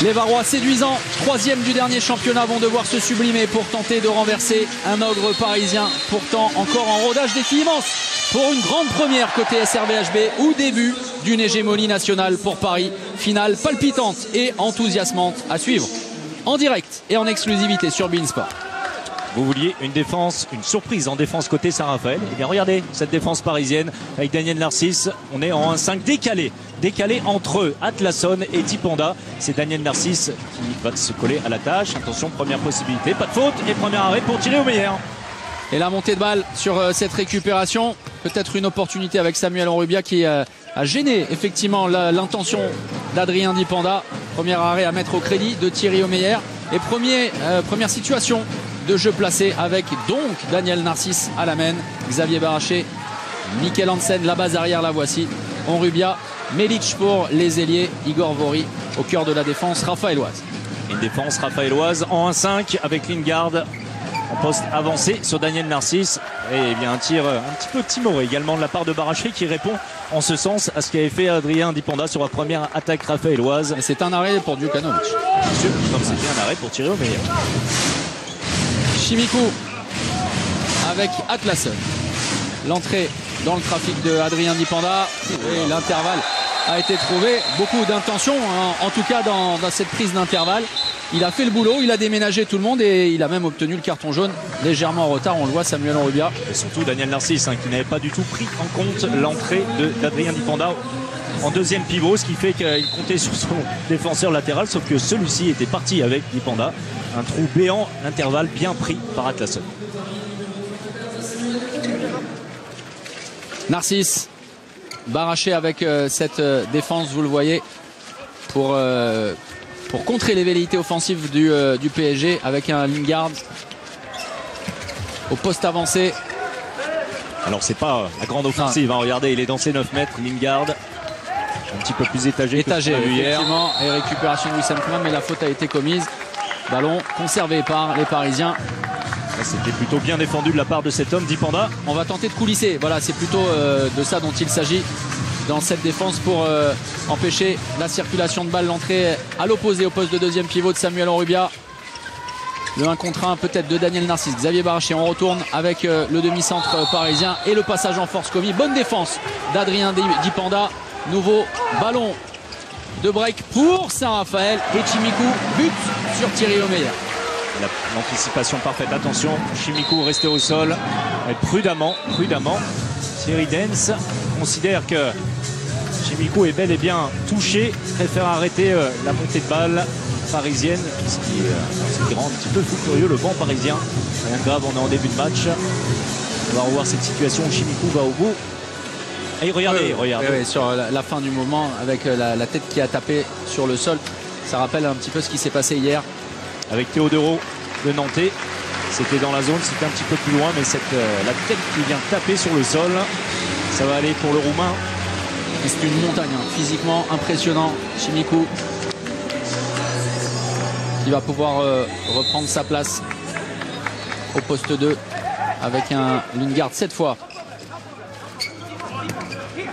Les Varois séduisants, troisième du dernier championnat, vont devoir se sublimer pour tenter de renverser un ogre parisien, pourtant encore en rodage défi immense pour une grande première côté SRVHB ou début d'une hégémonie nationale pour Paris. Finale palpitante et enthousiasmante à suivre en direct et en exclusivité sur beIN Sport. Vous vouliez une défense, une surprise en défense côté Saint-Raphaël. Eh bien regardez cette défense parisienne avec Daniel Narcisse. On est en 1-5 décalé entre Atlasson et Dipanda. C'est Daniel Narcisse qui va se coller à la tâche. Attention, première possibilité, pas de faute et premier arrêt pour tirer au meilleur. Et la montée de balle sur cette récupération, peut-être une opportunité avec Samuel Onrubia qui a gêné effectivement l'intention d'Adrien Dipanda. Premier arrêt à mettre au crédit de Thierry Omeyer. Et première situation de jeu placé avec donc Daniel Narcisse à la main, Xavier Baraché, Michael Hansen, la base arrière, la voici, Onrubia, Melic pour les ailiers, Igor Vori au cœur de la défense raphaéloise. Une défense raphaéloise en 1-5 avec Lingard en poste avancé sur Daniel Narcisse. Et bien un tir un petit peu timoré également de la part de Baraché qui répond en ce sens à ce qu'avait fait Adrien Dipanda sur la première attaque raphaéloise. Et c'est un arrêt pour Djukanovic. Comme c'était un arrêt pour tirer au meilleur. Chimikou avec Atlasson. L'entrée dans le trafic de Adrien Dipanda et l'intervalle a été trouvé. Beaucoup d'intention en tout cas dans cette prise d'intervalle. Il a fait le boulot, il a déménagé tout le monde et il a même obtenu le carton jaune légèrement en retard. On le voit, Samuel Onrubia. Et surtout Daniel Narcisse qui n'avait pas du tout pris en compte l'entrée d'Adrien Dipanda en deuxième pivot, ce qui fait qu'il comptait sur son défenseur latéral, sauf que celui-ci était parti avec Dipanda. Un trou béant, l'intervalle bien pris par Atlasson. Narcisse, Baraché avec cette défense, vous le voyez, pour contrer les velléités offensives du PSG avec un Lingard au poste avancé. Alors c'est pas la grande offensive, hein. Regardez, il est dans ses 9 mètres, Lingard. Un petit peu plus étagé que ce qu'on a vu hier. Effectivement, et récupération de Wissam Kouam, mais la faute a été commise. Ballon conservé par les Parisiens. C'était plutôt bien défendu de la part de cet homme, Dipanda. On va tenter de coulisser. Voilà, c'est plutôt de ça dont il s'agit dans cette défense pour empêcher la circulation de balle. L'entrée à l'opposé au poste de deuxième pivot de Samuel Onrubia. Le 1 contre 1 peut-être de Daniel Narcisse. Xavier Baraché, on retourne avec le demi-centre parisien et le passage en force commis. Bonne défense d'Adrien Dipanda. Nouveau ballon de break pour Saint-Raphaël et Chimikou but sur Thierry Omeyer. L'anticipation parfaite, attention, Chimikou resté au sol, prudemment. Thierry Dens considère que Chimikou est bel et bien touché, préfère arrêter la montée de balle parisienne, ce qui rend un petit peu fou furieux le banc parisien. Rien de grave, on est en début de match. On va revoir cette situation où Chimikou va au bout. Et regardez. Oui, sur la fin du moment, avec la tête qui a tapé sur le sol, ça rappelle un petit peu ce qui s'est passé hier. Avec Théodoro, le Nantais, c'était dans la zone, c'était un petit peu plus loin, mais la tête qui vient taper sur le sol, ça va aller pour le Roumain. Et c'est une montagne, hein, physiquement impressionnant. Chimikou qui va pouvoir reprendre sa place au poste 2 avec un Lingard cette fois.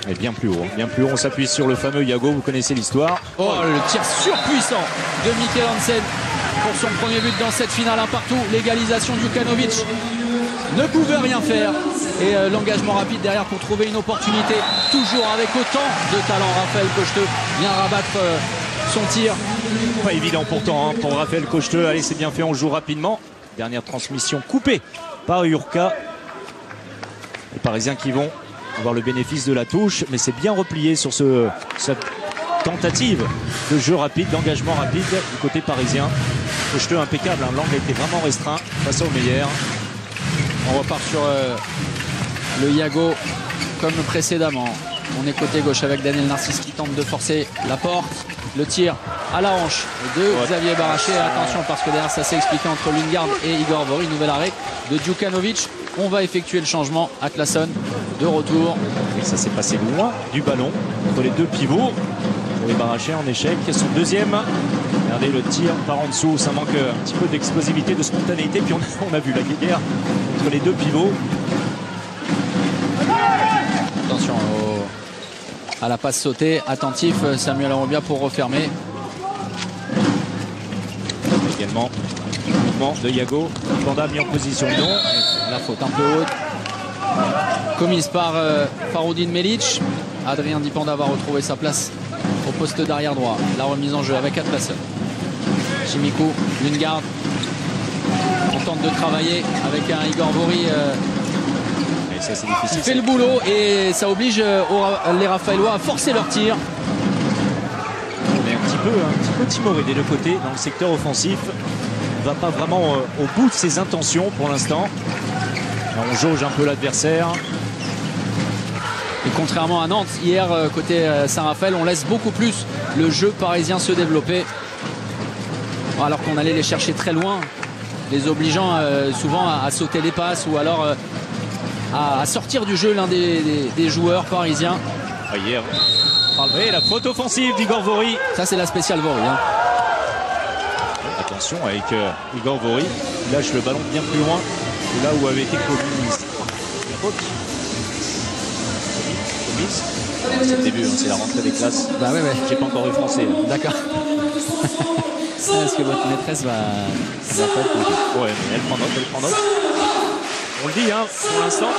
Et bien plus haut, on s'appuie sur le fameux Yago, vous connaissez l'histoire. Oh, le tir surpuissant de Michael Hansen pour son premier but dans cette finale, un partout. L'égalisation de Djukanovic ne pouvait rien faire. Et l'engagement rapide derrière pour trouver une opportunité. Toujours avec autant de talent, Raphaël Cocheteux vient rabattre son tir. Pas évident pourtant pour Raphaël Cocheteux. Allez, c'est bien fait, on joue rapidement. Dernière transmission coupée par Urca. Les Parisiens qui vont avoir le bénéfice de la touche, mais c'est bien replié sur cette tentative de jeu rapide, d'engagement rapide du côté parisien. Cocheteux impeccable, hein. L'angle a été vraiment restreint face au Meyer. On repart sur le Yago comme précédemment. On est côté gauche avec Daniel Narcisse qui tente de forcer la porte. Le tir à la hanche de Xavier Baraché. Attention parce que derrière ça s'est expliqué entre Lingard et Igor Vori. Nouvel arrêt de Djukanovic. On va effectuer le changement. Atlasson de retour. Et ça s'est passé loin du ballon entre les deux pivots. Pour les Baraché en échec. Son deuxième. Regardez le tir par en dessous. Ça manque un petit peu d'explosivité, de spontanéité. Puis on a vu la guerre entre les deux pivots. Attention à la passe sautée. Attentif Samuel Onrubia pour refermer. également. Mouvement de Yago. Panda mis en position de non. La faute un peu haute. Commise par Faroudine Melic. Adrien Dipanda va retrouver sa place au poste d'arrière droit. La remise en jeu avec Atlason. Chimikou, Lundgaard. On tente de travailler avec un Igor Vori et ça, c'est difficile, qui fait le boulot et ça oblige les Raphaélois à forcer leur tir. On est un petit peu timoré des deux côtés dans le secteur offensif. On ne va pas vraiment au bout de ses intentions pour l'instant. On jauge un peu l'adversaire. Et contrairement à Nantes, hier, côté Saint-Raphaël, on laisse beaucoup plus le jeu parisien se développer. Alors qu'on allait les chercher très loin, les obligeant souvent à sauter les passes ou alors à sortir du jeu l'un des joueurs parisiens. Hier, et la faute offensive d'Igor Vori. Ça, c'est la spéciale Vori. Hein. Attention avec Igor Vori. Il lâche le ballon bien plus loin que là où avait été commise. La faute. C'est le début, hein, c'est la rentrée des classes. Bah ouais. J'ai pas encore eu français. Hein. D'accord. Est-ce que votre maîtresse va pas être contente? Ouais, mais elle prend note. On le dit, hein, pour l'instant,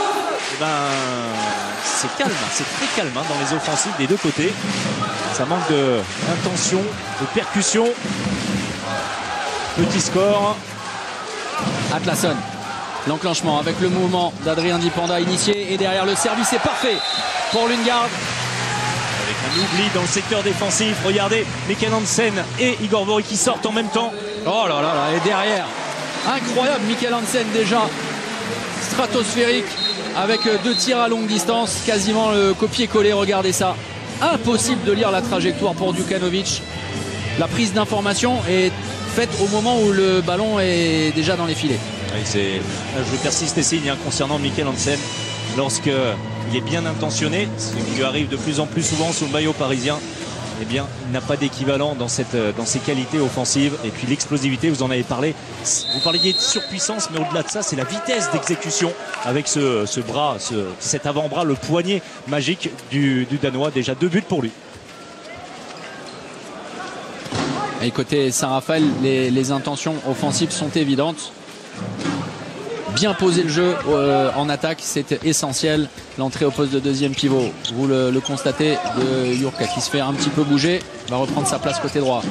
c'est calme, c'est très calme hein, dans les offensives des deux côtés. Ça manque d'intention, de percussion. Petit score. Atlason. L'enclenchement avec le mouvement d'Adrien Dipanda initié et derrière le service est parfait pour Lundgaard. Avec un oubli dans le secteur défensif. Regardez, Mikael Hansen et Igor Vori qui sortent en même temps. Oh là là là, et derrière, incroyable, Mikael Hansen déjà stratosphérique avec 2 tirs à longue distance, quasiment le copier-coller, regardez ça. Impossible de lire la trajectoire pour Djukanovic. La prise d'information est faite au moment où le ballon est déjà dans les filets. Oui, je persiste et signe hein, concernant Mikael Hansen. Lorsqu'il est bien intentionné, ce qui lui arrive de plus en plus souvent sous le maillot parisien, eh bien, il n'a pas d'équivalent dans ses qualités offensives. Et puis l'explosivité, vous en avez parlé. Vous parliez de surpuissance, mais au-delà de ça, c'est la vitesse d'exécution avec ce bras, cet avant-bras, le poignet magique du Danois. Déjà 2 buts pour lui. Et côté Saint-Raphaël, les intentions offensives sont évidentes. Bien poser le jeu en attaque, c'est essentiel. L'entrée au poste de deuxième pivot, vous le constatez, de Jurka qui se fait un petit peu bouger, va reprendre sa place côté droit.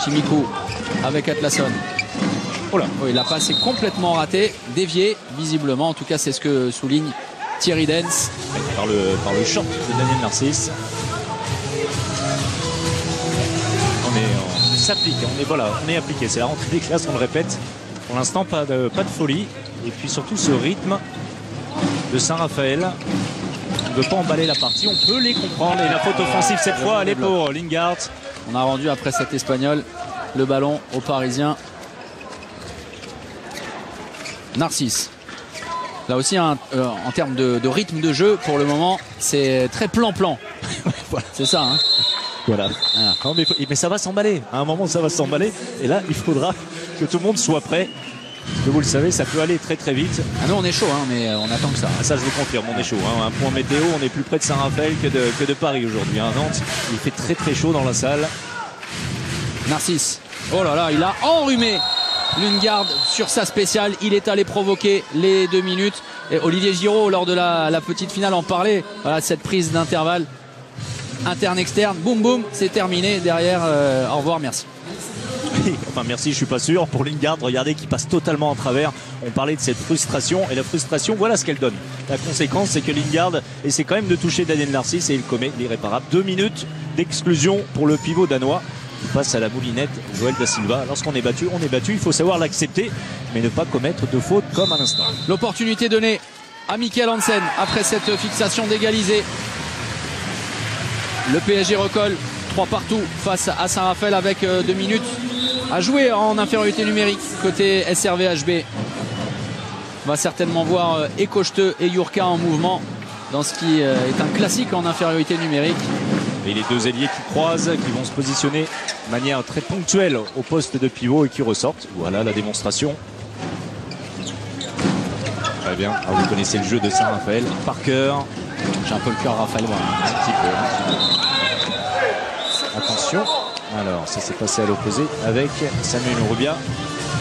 Chimikou avec Atlason. Oh là, oui, la passe est complètement ratée, déviée visiblement. En tout cas, c'est ce que souligne Thierry Dens. Par le short de Daniel Narcisse. On s'applique, on est appliqué. C'est la rentrée des classes, on le répète. Pour l'instant, pas de folie. Et puis surtout ce rythme de Saint-Raphaël. On ne veut pas emballer la partie, on peut les comprendre. Et la faute offensive cette fois, elle est pour Lundgaard. On a rendu après cet Espagnol le ballon aux Parisiens. Narcisse. Là aussi, en termes de rythme de jeu, pour le moment, c'est très plan-plan. Voilà. C'est ça, hein. Voilà. Ah. Non, mais ça va s'emballer. À un moment, ça va s'emballer. Et là, il faudra que tout le monde soit prêt. Parce que vous le savez, ça peut aller très très vite. Ah non, on est chaud, hein, mais on attend que ça. Ah, ça, je vous confirme, on est chaud. Hein. Un point météo, on est plus près de Saint-Raphaël que de Paris aujourd'hui. Hein. Nantes, il fait très très chaud dans la salle. Narcisse. Oh là là, il a enrhumé Lundgaard sur sa spéciale. Il est allé provoquer les 2 minutes. Et Olivier Giraud, lors de la petite finale, en parlait. Voilà, cette prise d'intervalle. Interne-externe, boum boum, c'est terminé. Derrière, au revoir, merci. Enfin merci, je suis pas sûr. Pour Lundgaard, regardez qu'il passe totalement en travers. On parlait de cette frustration et la frustration, voilà ce qu'elle donne. La conséquence, c'est que Lundgaard essaie quand même de toucher Daniel Narcisse et il commet l'irréparable. 2 minutes d'exclusion pour le pivot danois. Il passe à la moulinette, Joël Da Silva. Lorsqu'on est battu, on est battu. Il faut savoir l'accepter, mais ne pas commettre de faute comme à l'instant. L'opportunité donnée à Mikael Hansen après cette fixation d'égaliser. Le PSG recolle 3 partout face à Saint-Raphaël avec 2 minutes à jouer en infériorité numérique côté SRVHB. On va certainement voir Ekocheteux et Jurka en mouvement dans ce qui est un classique en infériorité numérique. Et les 2 ailiers qui croisent, qui vont se positionner de manière très ponctuelle au poste de pivot et qui ressortent. Voilà la démonstration. Très bien. Alors, vous connaissez le jeu de Saint-Raphaël par cœur. J'ai un peu le cœur Raphaël. Un petit peu. Attention. Alors, ça s'est passé à l'opposé avec Samuel Rubia,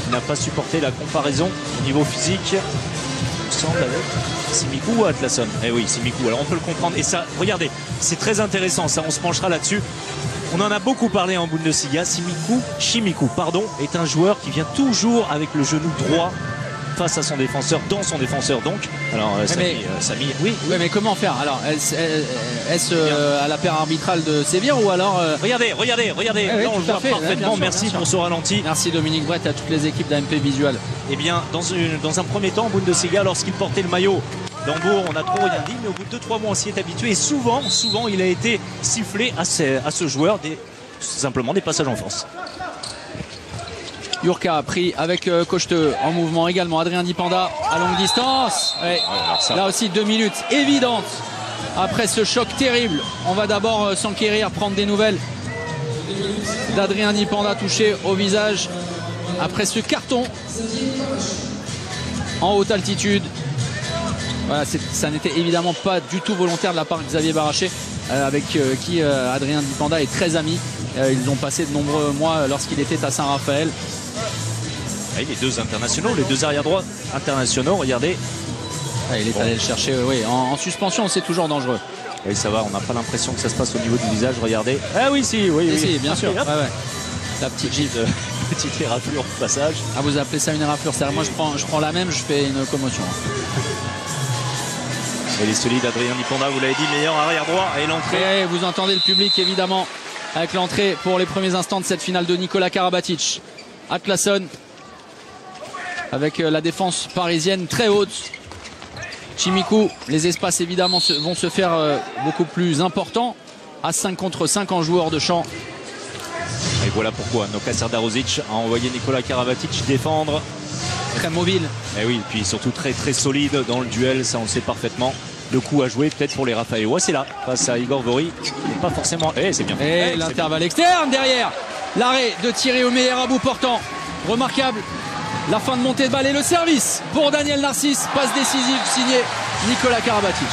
qui n'a pas supporté la comparaison au niveau physique. Il me semble avec Simikou ou Atlason. Eh oui, Simikou. Alors on peut le comprendre. Et ça, regardez, c'est très intéressant. Ça, on se penchera là-dessus. On en a beaucoup parlé en Bundesliga. Chimikou, est un joueur qui vient toujours avec le genou droit face à son défenseur, dans son défenseur donc. Alors Samy, oui. Mais comment faire? Alors est-ce à la paire arbitrale de sévir ou alors Regardez. Oui, Là, on le voit parfaitement. Merci pour ce ralenti. Merci Dominique Brett à toutes les équipes d'AMP Visual. Eh bien, dans un premier temps, Bundesliga, lorsqu'il portait le maillot d'Hambourg, on n'a trop rien dit, mais au bout de 2-3 mois, on s'y est habitué. Et souvent, il a été sifflé à ce joueur simplement des passages en force. Jurka a pris avec Cocheteux en mouvement également. Adrien Dipanda à longue distance. Ouais. Là aussi 2 minutes évidentes après ce choc terrible. On va d'abord s'enquérir, prendre des nouvelles d'Adrien Dipanda touché au visage après ce carton en haute altitude. Voilà, ça n'était évidemment pas du tout volontaire de la part de Xavier Baraché, avec qui Adrien Dipanda est très ami. Ils ont passé de nombreux mois lorsqu'il était à Saint-Raphaël. Et les deux internationaux, les deux arrière-droits internationaux, regardez. Il est allé le chercher, oui. En suspension, c'est toujours dangereux. Et ça va, on n'a pas l'impression que ça se passe au niveau du visage, regardez. Ah oui, si, si, bien sûr. Ouais. La petite gifle. Petite éraflure au passage. Ah, vous appelez ça une éraflure? Moi, je prends la même, je fais une commotion. Elle est solide, Adrien Dipanda, vous l'avez dit, meilleur arrière-droit. Et l'entrée. Et vous entendez le public, évidemment, avec l'entrée pour les premiers instants de cette finale de Nikola Karabatic. Atlason, avec la défense parisienne très haute. Chimikou, les espaces évidemment vont se faire beaucoup plus importants. À 5 contre 5 en joueur de champ. Et voilà pourquoi Noka Serdarovic a envoyé Nikola Karabatic défendre. Très mobile. Et oui, puis surtout très très solide dans le duel, ça on le sait parfaitement. Le coup à jouer peut-être pour les Raphaël. Ouais, c'est là, face à Igor Vori. Pas forcément. C'est bien. Et l'intervalle externe derrière. L'arrêt de Thierry Omeyer à bout portant. Remarquable. La fin de montée de balle et le service pour Daniel Narcisse. Passe décisive signée Nikola Karabatic.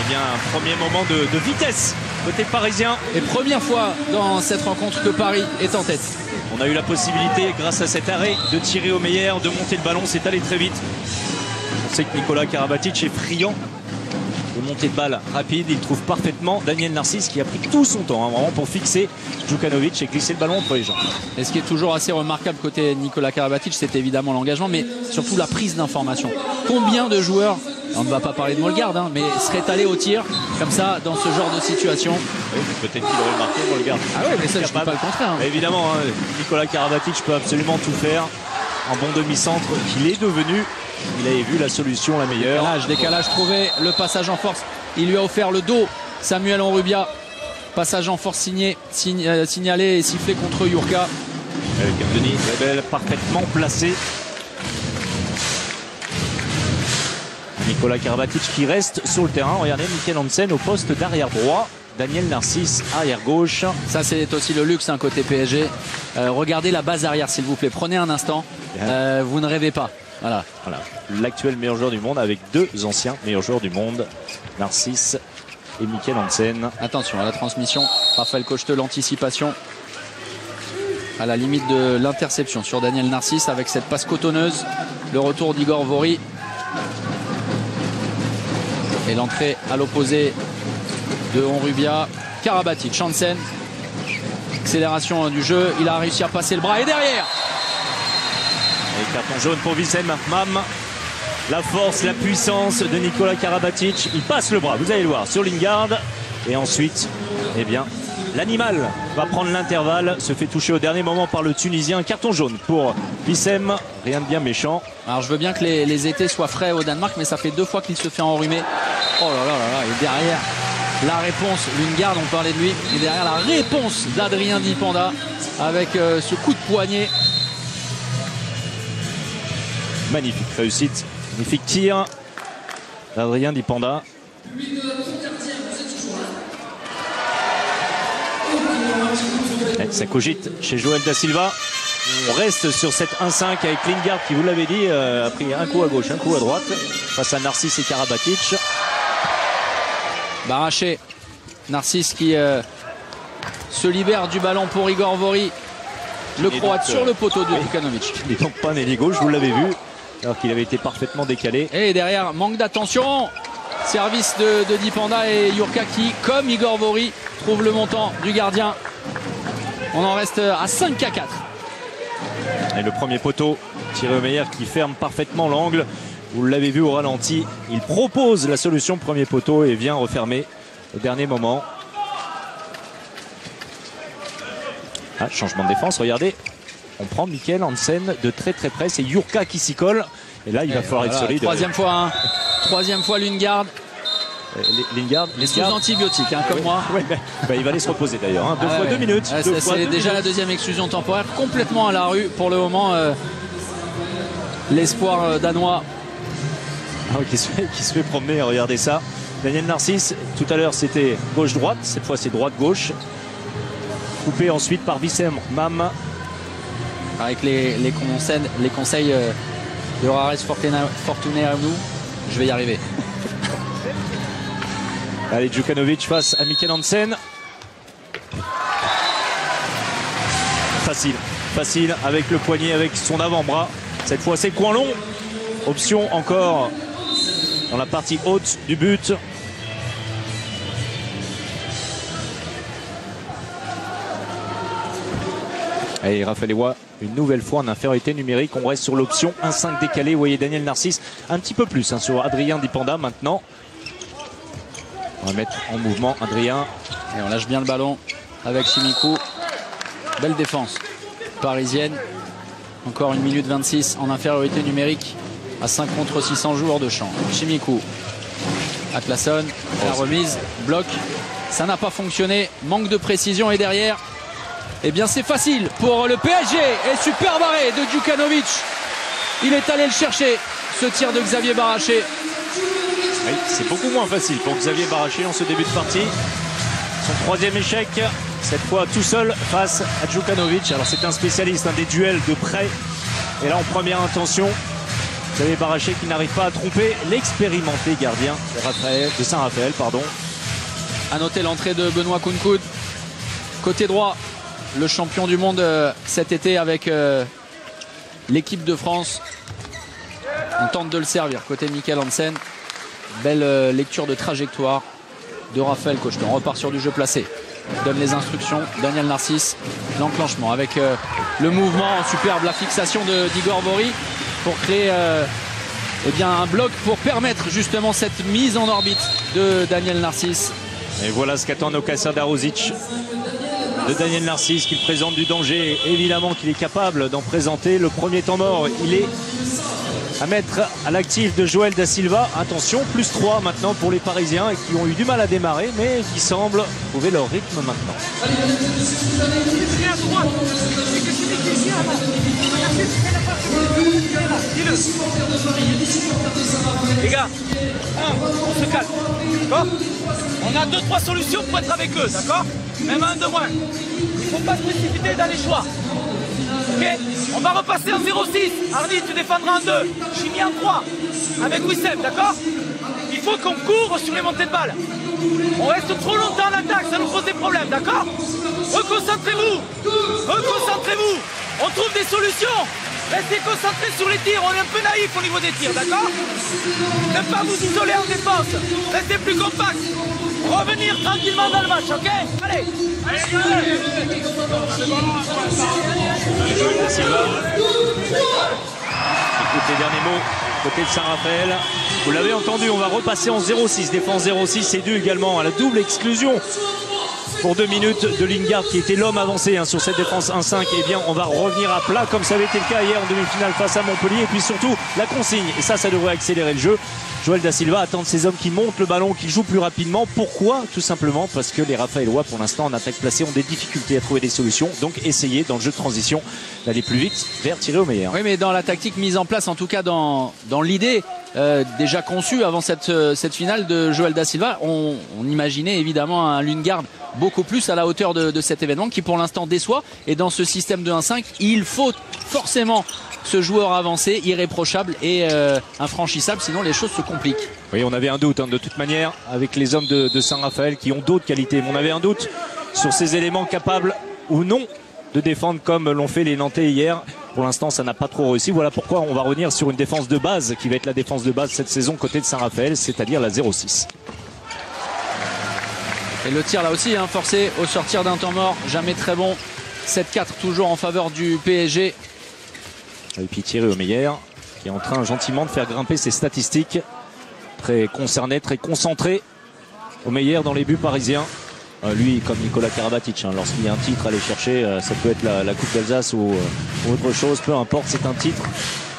Eh bien, un premier moment de vitesse côté parisien. Et première fois dans cette rencontre que Paris est en tête. On a eu la possibilité, grâce à cet arrêt de Thierry Omeyer, de monter le ballon. C'est allé très vite. On sait que Nikola Karabatic est friand de montée de balle rapide. Il trouve parfaitement Daniel Narcisse qui a pris tout son temps vraiment pour fixer Djukanovic et glisser le ballon entre les jambes. Et ce qui est toujours assez remarquable côté Nikola Karabatic, c'est évidemment l'engagement, mais surtout la prise d'information. Combien de joueurs, on ne va pas parler de Mollegarde, mais seraient allés au tir comme ça dans ce genre de situation? Oui, peut-être qu'il aurait marqué Mollegarde. Ah oui, mais ça, je ne dis pas le contraire. Évidemment, Nikola Karabatic peut absolument tout faire. En bon demi-centre qu'il est devenu. Il avait vu la solution la meilleure. Décalage trouvé, le passage en force. Il lui a offert le dos, Samuel Onrubia. Passage en force signalé et sifflé contre Jurka. Denis Rebel parfaitement placé. Nikola Karabatic qui reste sur le terrain. Regardez Mikkel Hansen au poste d'arrière droit. Daniel Narcisse arrière gauche. Ça c'est aussi le luxe côté PSG. Regardez la base arrière s'il vous plaît. Prenez un instant. Vous ne rêvez pas. Voilà. L'actuel meilleur joueur du monde avec deux anciens meilleurs joueurs du monde, Narcisse et Mikkel Hansen. Attention à la transmission. Raphaël Cocheteux, l'anticipation à la limite de l'interception sur Daniel Narcisse avec cette passe cotonneuse. Le retour d'Igor Vori. Et l'entrée à l'opposé de Onrubia. Karabatic, Hansen. Accélération du jeu. Il a réussi à passer le bras et derrière. Et carton jaune pour Wissem Mam. La force, la puissance de Nikola Karabatic. Il passe le bras, vous allez le voir, sur Lingard. Et ensuite, eh bien, l'animal va prendre l'intervalle. Se fait toucher au dernier moment par le Tunisien. Carton jaune pour Wissem. Rien de bien méchant. Alors je veux bien que les étés soient frais au Danemark, mais ça fait 2 fois qu'il se fait enrhumer. Oh là là là là. Et derrière, la réponse, Lingard, on parlait de lui. Et derrière, la réponse d'Adrien Dipanda avec ce coup de poignet. Magnifique réussite, magnifique tir d'Adrien Dipanda. Ça cogite chez Joël Da Silva. On reste sur cette 1-5 avec Lingard qui, vous l'avez dit, a pris un coup à gauche, un coup à droite face à Narcisse et Karabatic. Baraché, Narcisse qui se libère du ballon pour Igor Vori. Le Croate sur le poteau de Djukanovic. Il n'est donc pas un ailier gauche, vous l'avez vu, alors qu'il avait été parfaitement décalé. Et derrière, manque d'attention. Service de Dipanda et Jurka qui, comme Igor Vori, trouve le montant du gardien. On en reste à 5-4. Et le premier poteau, Thierry Omeyer qui ferme parfaitement l'angle. Vous l'avez vu au ralenti. Il propose la solution premier poteau et vient refermer au dernier moment. Ah, changement de défense, regardez. On prend Mikkel Hansen de très très près. C'est Jurka qui s'y colle. Et là, il va falloir être solide. Troisième fois, hein. Troisième fois Lundgaard. Lingard, les sous antibiotiques, hein, comme moi. Ouais, il va aller se reposer d'ailleurs. Hein. Deux fois 2 minutes. C'est déjà la deuxième exclusion temporaire, complètement à la rue pour le moment. L'espoir danois. Ah oui, qui se fait promener, regardez ça. Daniel Narcisse, tout à l'heure c'était gauche-droite, cette fois c'est droite-gauche. Coupé ensuite par Wissem Mam. Avec les conseils de Rares Fortuneanu, je vais y arriver. Allez, Djukanovic face à Mikkel Hansen. Facile avec le poignet, avec son avant-bras. Cette fois c'est coin long. Option encore dans la partie haute du but. Allez, Raphaël Leroy, une nouvelle fois en infériorité numérique. On reste sur l'option 1-5 décalé. Vous voyez Daniel Narcisse un petit peu plus hein, sur Adrien Dipanda maintenant. On va mettre en mouvement Adrien. Et on lâche bien le ballon avec Chimikou. Belle défense parisienne. Encore 1 minute 26 en infériorité numérique à 5 contre 600 joueurs de champ. Chimikou à Claesson. La remise, bloc. Ça n'a pas fonctionné. Manque de précision et derrière, eh bien c'est facile pour le PSG. Et super barré de Djukanovic. Il est allé le chercher. Ce tir de Xavier Baraché. Oui, c'est beaucoup moins facile pour Xavier Baraché en ce début de partie. Son troisième échec, cette fois tout seul face à Djukanovic. Alors c'est un spécialiste des duels de près. Et là en première intention, Xavier Baraché qui n'arrive pas à tromper l'expérimenté gardien de Saint-Raphaël. À noter l'entrée de Benoît Kounkoud. Côté droit, le champion du monde cet été avec l'équipe de France. On tente de le servir côté Mikkel Hansen. Belle lecture de trajectoire de Raphaël Cocheton. On repart sur du jeu placé. Donne les instructions. Daniel Narcisse. L'enclenchement avec le mouvement superbe, la fixation d'Igor Vori pour créer eh bien, un bloc pour permettre justement cette mise en orbite de Daniel Narcisse. Et voilà ce qu'attend Nokasa Darozic de Daniel Narcisse, qu'il présente du danger. Évidemment qu'il est capable d'en présenter. Le premier temps mort, il est à mettre à l'actif de Joël Da Silva. Attention, plus 3 maintenant pour les Parisiens qui ont eu du mal à démarrer, mais qui semblent trouver leur rythme maintenant. Les gars, on se calme, d'accord? On a 2-3 solutions pour être avec eux, d'accord? Même un de moins. Il ne faut pas se précipiter dans les choix. Ok, on va repasser en 0-6. Ardi, tu défendras en 2. Chimie en 3. Avec Wissem, d'accord? Il faut qu'on court sur les montées de balles. On reste trop longtemps en attaque, ça nous pose des problèmes, d'accord? Reconcentrez-vous. Reconcentrez-vous. On trouve des solutions. Restez concentrés sur les tirs. On est un peu naïf au niveau des tirs, d'accord? Ne pas vous isoler en défense. Restez plus compact. Revenir tranquillement dans le match, ok? Allez. Écoute les derniers mots côté de Saint-Raphaël. Vous l'avez entendu, on va repasser en 0-6. Défense 0-6 et dû également à la double exclusion pour 2 minutes de Lingard qui était l'homme avancé sur cette défense 1-5. Eh bien on va revenir à plat comme ça avait été le cas hier en demi-finale face à Montpellier. Et puis surtout la consigne, et ça devrait accélérer le jeu. Joël Da Silva attend de ces hommes qui montent le ballon, qui jouent plus rapidement. Pourquoi? Tout simplement parce que les Raphaëlois pour l'instant en attaque placée ont des difficultés à trouver des solutions. Donc essayer dans le jeu de transition d'aller plus vite vers Thierry Omeyer. Oui, mais dans la tactique mise en place, en tout cas dans l'idée déjà conçue avant cette finale de Joël Da Silva, on imaginait évidemment un Lundgaard beaucoup plus à la hauteur de cet événement qui pour l'instant déçoit. Et dans ce système de 1-5, il faut forcément ce joueur avancé, irréprochable et infranchissable, sinon les choses se compliquent. Oui, on avait un doute de toute manière avec les hommes de Saint-Raphaël qui ont d'autres qualités. Mais on avait un doute sur ces éléments capables ou non de défendre comme l'ont fait les Nantais hier. Pour l'instant, ça n'a pas trop réussi. Voilà pourquoi on va revenir sur une défense de base qui va être la défense de base cette saison côté de Saint-Raphaël, c'est-à-dire la 0-6. Et le tir là aussi, hein, forcé au sortir d'un temps mort, jamais très bon. 7-4 toujours en faveur du PSG. Et puis Thierry Omeyer qui est en train gentiment de faire grimper ses statistiques. Très concerné, très concentré. Omeyer dans les buts parisiens. Lui, comme Nicolas Karabatic, hein, lorsqu'il y a un titre à aller chercher, ça peut être la Coupe d'Alsace ou autre chose, peu importe, c'est un titre.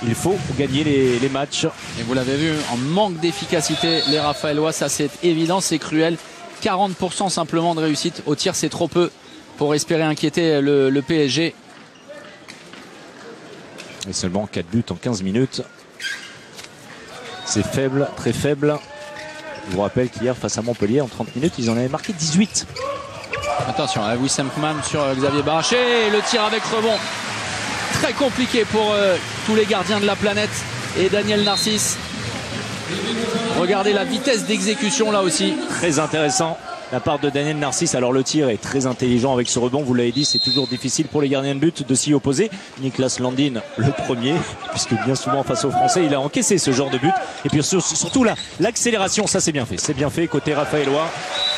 Il faut gagner les matchs. Et vous l'avez vu, en manque d'efficacité, les Raphaélois, ça c'est évident, c'est cruel. 40% simplement de réussite au tir, c'est trop peu pour espérer inquiéter le PSG. Et seulement 4 buts en 15 minutes. C'est faible, très faible. Je vous rappelle qu'hier, face à Montpellier, en 30 minutes, ils en avaient marqué 18. Attention, Wissam Kman sur Xavier Baraché. Le tir avec rebond. Très compliqué pour tous les gardiens de la planète. Et Daniel Narcisse. Regardez la vitesse d'exécution là aussi. Très intéressant. La part de Daniel Narcisse. Alors le tir est très intelligent avec ce rebond. Vous l'avez dit, c'est toujours difficile pour les gardiens de but de s'y opposer. Niklas Landin, le premier, puisque bien souvent face aux Français, il a encaissé ce genre de but. Et puis surtout l'accélération, ça c'est bien fait. C'est bien fait côté raphaélois.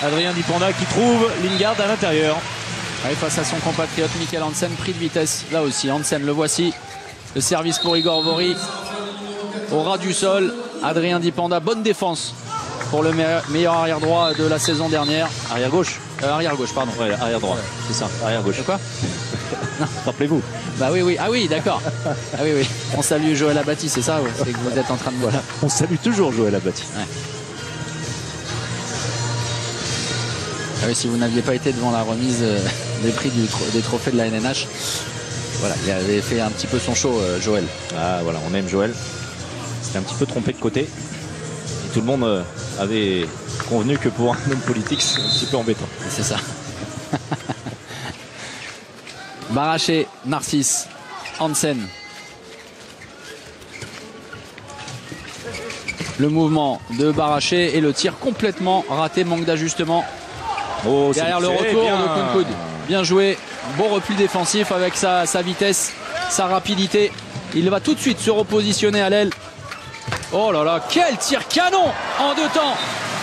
Adrien Dipanda qui trouve Lingard à l'intérieur. Ouais, face à son compatriote Mikkel Hansen, pris de vitesse. Là aussi, Hansen, le voici. Le service pour Igor Vori. Au ras du sol, Adrien Dipanda, bonne défense pour le meilleur arrière droit de la saison dernière. Arrière gauche. Arrière gauche, pardon. Ouais, arrière droit, ouais. C'est ça, arrière gauche. De quoi? Rappelez-vous. Bah oui. Ah oui, d'accord. Ah oui. On salue Joël Abati, c'est ça? C'est que vous êtes en train de voir. On salue toujours Joël Abati. Ouais. Ah oui, si vous n'aviez pas été devant la remise des prix des trophées de la NNH, voilà, il avait fait un petit peu son show, Joël. Ah voilà, on aime Joël. C'était un petit peu trompé de côté. Et tout le monde avait convenu que pour un homme politique, c'est un petit peu embêtant. C'est ça. Baraché, Narcisse, Hansen. Le mouvement de Baraché et le tir complètement raté, manque d'ajustement. Oh, derrière le retour de Kounkoud. Bien joué, bon repli défensif avec sa vitesse, sa rapidité. Il va tout de suite se repositionner à l'aile. Oh là là, quel tir canon en deux temps.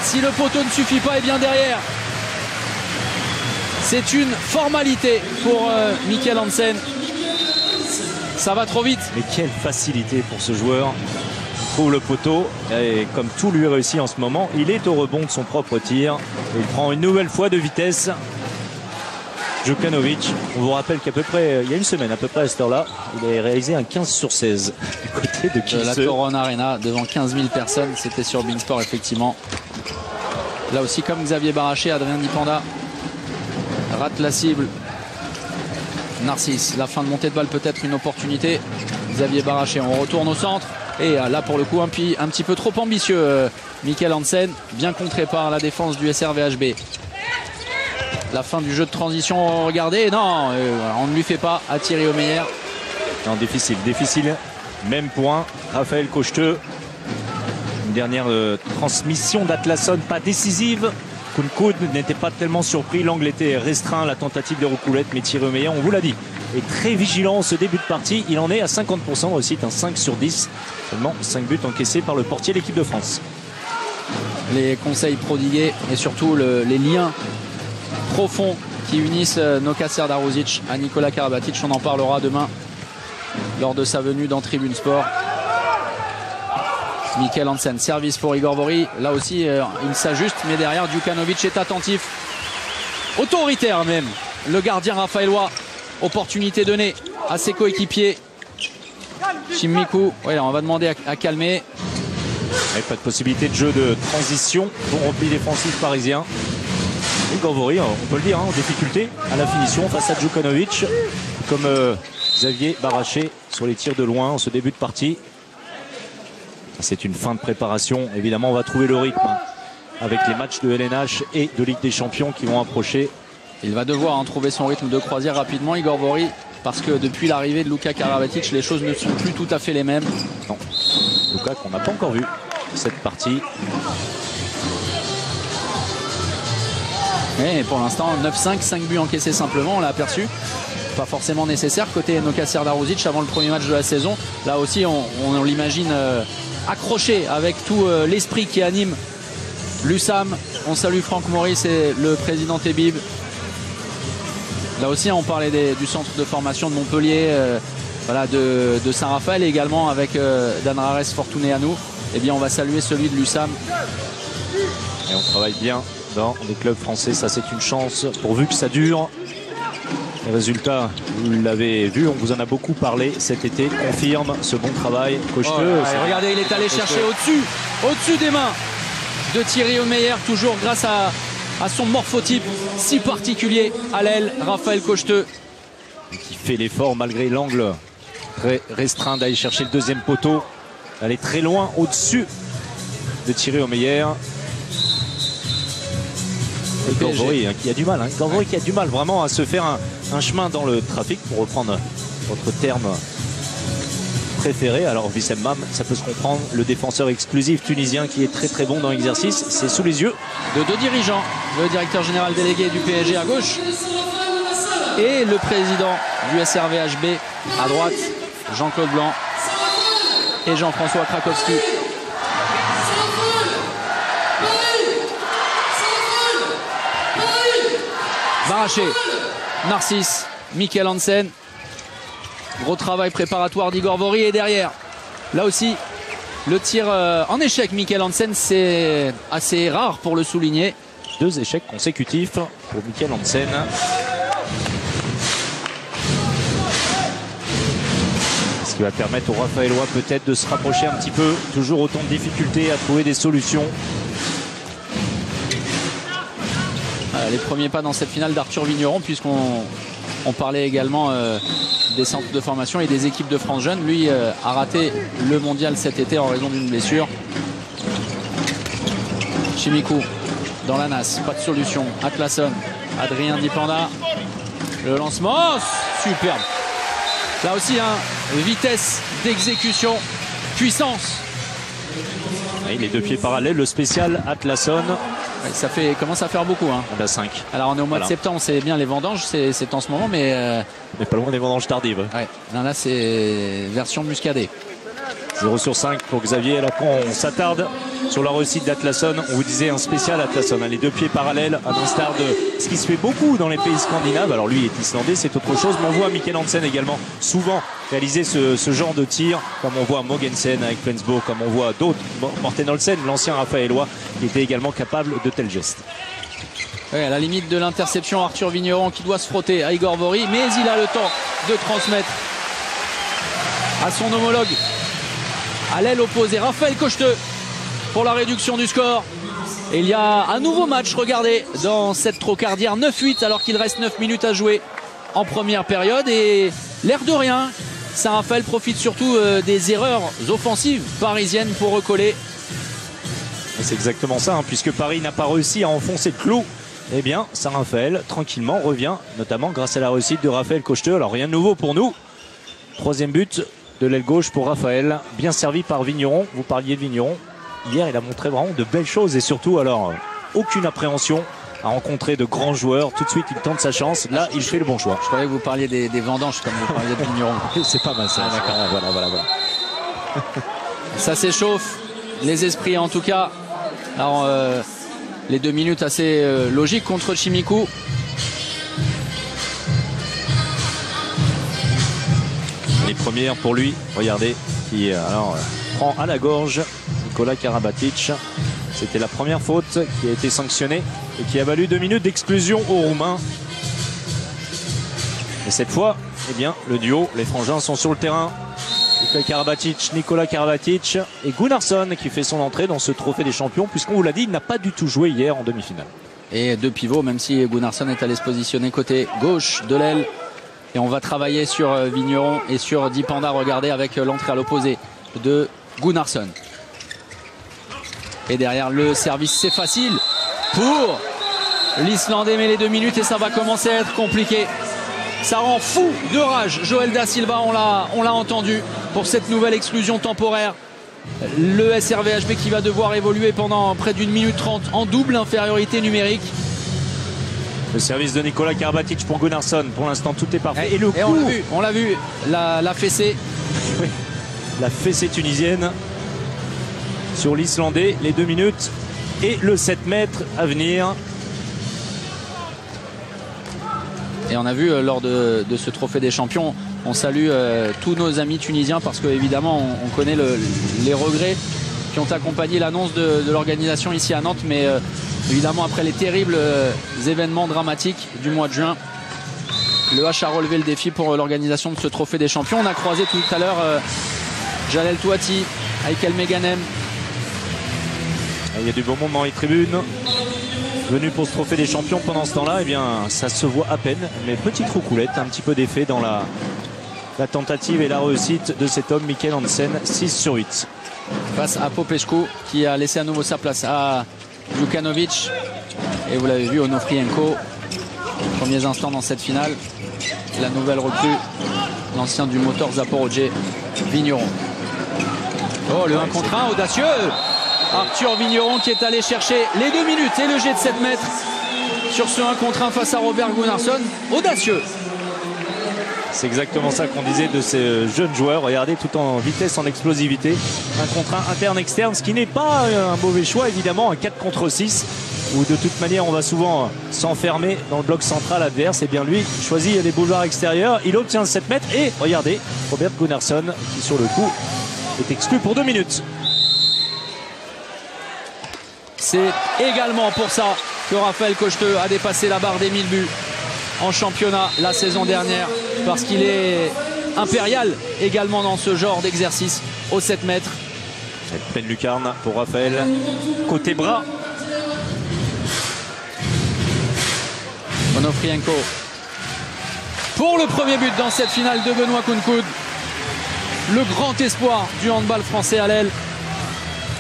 Si le poteau ne suffit pas, et bien derrière. C'est une formalité pour Mikkel Hansen. Ça va trop vite. Mais quelle facilité pour ce joueur. Il trouve le poteau et comme tout lui réussit en ce moment, il est au rebond de son propre tir. Et il prend une nouvelle fois de vitesse. Djukanovic, on vous rappelle qu'à peu près, il y a une semaine à peu près à cette heure-là, il a réalisé un 15/16 du côté de Kielce. La Corona Arena devant 15 000 personnes, c'était sur Beansport effectivement. Là aussi comme Xavier Baraché, Adrien Dipanda rate la cible. Narcisse, la fin de montée de balle peut-être une opportunité. Xavier Baraché, on retourne au centre. Et là pour le coup un petit peu trop ambitieux Mikkel Hansen, bien contré par la défense du SRVHB. La fin du jeu de transition, regardez, non, on ne lui fait pas à Thierry Omeyer. Non, difficile, même point. Raphaël Cocheteux, une dernière transmission d'Atlasson, pas décisive. Kounkoud n'était pas tellement surpris, l'angle était restreint, la tentative de roucoulette, mais Thierry Omeyer, on vous l'a dit, est très vigilant ce début de partie. Il en est à 50% de réussite, un 5/10. Seulement 5 buts encaissés par le portier de l'équipe de France. Les conseils prodigués et surtout les liens profonds qui unissent Noka Serdarovic à Nicolas Karabatic. On en parlera demain lors de sa venue dans Tribune Sport. Mikkel Hansen, service pour Igor Vori. Là aussi, il s'ajuste, mais derrière, Djukanovic est attentif. Autoritaire même. Le gardien raphaélois. Opportunité donnée à ses coéquipiers. Chimikou, ouais, on va demander à calmer. Et pas de possibilité de jeu de transition. Bon repli défensif parisien. Igor Vori, on peut le dire, en difficulté à la finition face à Djukanovic. Comme Xavier Baraché sur les tirs de loin en ce début de partie. C'est une fin de préparation. Évidemment, on va trouver le rythme avec les matchs de LNH et de Ligue des Champions qui vont approcher. Il va devoir trouver son rythme de croisière rapidement, Igor Vori, parce que depuis l'arrivée de Luka Karabatic, les choses ne sont plus tout à fait les mêmes. Non, Luka qu'on n'a pas encore vu cette partie. Et pour l'instant 9-5, 5 buts encaissés simplement, on l'a aperçu. Pas forcément nécessaire côté Noka Serdarusic avant le premier match de la saison. Là aussi on l'imagine accroché avec tout l'esprit qui anime l'USAM. On salue Franck Maurice et le président Tébib. Là aussi on parlait du centre de formation de Montpellier, voilà, de Saint-Raphaël, et également avec Dan Rares Fortuneanu. Eh bien on va saluer celui de l'USAM. Et on travaille bien dans les clubs français, ça c'est une chance pourvu que ça dure. Les résultats, vous l'avez vu, on vous en a beaucoup parlé cet été, confirme ce bon travail cocheteux. Regardez, il est allé chercher au-dessus des mains de Thierry Omeyer, toujours grâce à son morphotype si particulier à l'aile, Raphaël Cocheteux. Qui fait l'effort malgré l'angle très restreint d'aller chercher le deuxième poteau, d'aller très loin au-dessus de Thierry Omeyer. Et Gorvori qui a du mal, Gorvori qui a du mal vraiment à se faire un chemin dans le trafic, pour reprendre votre terme préféré. Alors Wissem Mam, ça peut se comprendre, le défenseur exclusif tunisien qui est très très bon dans l'exercice, c'est sous les yeux de deux dirigeants, le directeur général délégué du PSG à gauche et le président du SRVHB à droite, Jean-Claude Blanc et Jean-François Krakowski. Baraché, Narcisse, Michael Hansen. Gros travail préparatoire d'Igor Vori, et derrière, là aussi, le tir en échec. Michael Hansen, c'est assez rare pour le souligner. 2 échecs consécutifs pour Michael Hansen. Ce qui va permettre aux Raphaélois peut-être de se rapprocher un petit peu. Toujours autant de difficultés à trouver des solutions. Les premiers pas dans cette finale d'Arthur Vigneron, puisqu'on parlait également des centres de formation et des équipes de France Jeunes. Lui a raté le mondial cet été en raison d'une blessure. Chimikou dans la nasse, pas de solution. Atlason, Adrien Dipanda, le lancement, superbe. Là aussi, vitesse d'exécution, puissance. Et les 2 pieds parallèles, le spécial Atlason. Ça commence à faire beaucoup. On a 5. Alors on est au mois de septembre, c'est bien les vendanges, c'est en ce moment, mais... On n'est pas loin des vendanges tardives. Ouais. Là c'est version muscadée. 0 sur 5 pour Xavier. Alors quand on s'attarde sur la réussite d'Atlason, on vous disait un spécial Atlason, les 2 pieds parallèles, à l'instar de ce qui se fait beaucoup dans les pays scandinaves. Alors lui est islandais, c'est autre chose, mais on voit Michael Hansen également souvent réaliser ce genre de tir, comme on voit Mogensen avec Flensburg, comme on voit d'autres, Morten Olsen, l'ancien Raphaélois, qui était également capable de tels gestes. Oui, à la limite de l'interception, Arthur Vigneron qui doit se frotter à Igor Vori, mais il a le temps de transmettre à son homologue à l'aile opposée, Raphaël Cocheteux, pour la réduction du score. Et il y a un nouveau match, regardez, dans cette trocardière, 9-8 alors qu'il reste 9 minutes à jouer en première période. Et l'air de rien, Saint-Raphaël profite surtout des erreurs offensives parisiennes pour recoller. C'est exactement ça, puisque Paris n'a pas réussi à enfoncer le clou. Eh bien, Saint-Raphaël, tranquillement, revient, notamment grâce à la réussite de Raphaël Cocheteux. Alors, rien de nouveau pour nous. 3e but de l'aile gauche pour Raphaël, bien servi par Vigneron. Vous parliez de Vigneron. Hier, il a montré vraiment de belles choses et surtout, alors, aucune appréhension à rencontrer de grands joueurs. Tout de suite, il tente sa chance. Là, il fait le bon choix. Je croyais que vous parliez des vendanges, comme vous parliez de Vigneron. C'est pas mal ça. Voilà. Ça s'échauffe, les esprits en tout cas. Alors, les 2 minutes assez logiques contre Chimikou. Les premières pour lui, regardez, qui prend à la gorge Nikola Karabatic. C'était la première faute qui a été sanctionnée et qui a valu 2 minutes d'exclusion aux Roumains. Et cette fois, eh bien, le duo, les frangins sont sur le terrain. Nikola Karabatic et Gunnarsson qui fait son entrée dans ce trophée des champions, puisqu'on vous l'a dit, il n'a pas du tout joué hier en demi-finale. Et 2 pivots, même si Gunnarsson est allé se positionner côté gauche de l'aile. Et on va travailler sur Vigneron et sur Dipanda, regardez, avec l'entrée à l'opposé de Gunnarsson. Et derrière le service, c'est facile pour l'Islandais, mais les 2 minutes et ça va commencer à être compliqué. Ça rend fou de rage Joël Da Silva, on l'a entendu, pour cette nouvelle exclusion temporaire. Le SRVHB qui va devoir évoluer pendant près d'1 minute 30 en double infériorité numérique. Le service de Nikola Karabatic pour Gunnarsson. Pour l'instant, tout est parfait. Et le coup, on l'a vu, la fessée. Oui. La fessée tunisienne sur l'Islandais. Les 2 minutes et le 7 mètres à venir. Et on a vu lors de ce trophée des champions, on salue tous nos amis tunisiens parce qu'évidemment on connaît les regrets qui ont accompagné l'annonce de l'organisation ici à Nantes, mais évidemment après les terribles événements dramatiques du mois de juin, le H a relevé le défi pour l'organisation de ce trophée des champions. On a croisé tout à l'heure Jalel Touati, Aikel Meganem. Il y a du bon moment dans les tribunes. Venu pour ce trophée des champions pendant ce temps-là, eh bien ça se voit à peine, mais petite roucoulette, un petit peu d'effet dans la tentative et la réussite de cet homme, Mikkel Hansen, 6/8. Face à Popescu qui a laissé à nouveau sa place à Djukanovic. Et vous l'avez vu, Onofrienko, premiers instants dans cette finale. La nouvelle recrue, l'ancien du moteur Zaporozhye, Vigneron. Oh, le 1 contre 1, audacieux! Arthur Vigneron qui est allé chercher les 2 minutes et le jet de 7 mètres sur ce 1 contre 1 face à Robert Gunnarsson. Audacieux. C'est exactement ça qu'on disait de ces jeunes joueurs. Regardez, tout en vitesse, en explosivité. 1 contre 1 interne-externe, ce qui n'est pas un mauvais choix, évidemment. Un 4 contre 6, où de toute manière, on va souvent s'enfermer dans le bloc central adverse. Et bien lui, choisit les boulevards extérieurs. Il obtient 7 mètres. Et regardez, Robert Gunnarsson, qui sur le coup est exclu pour 2 minutes. C'est également pour ça que Raphaël Cocheteux a dépassé la barre des 1000 buts en championnat la saison dernière, parce qu'il est impérial également dans ce genre d'exercice au 7 mètres. Pleine lucarne pour Raphaël. Côté bras. Onofrienko pour le premier but dans cette finale de Benoît Kounkoud. Le grand espoir du handball français à l'aile.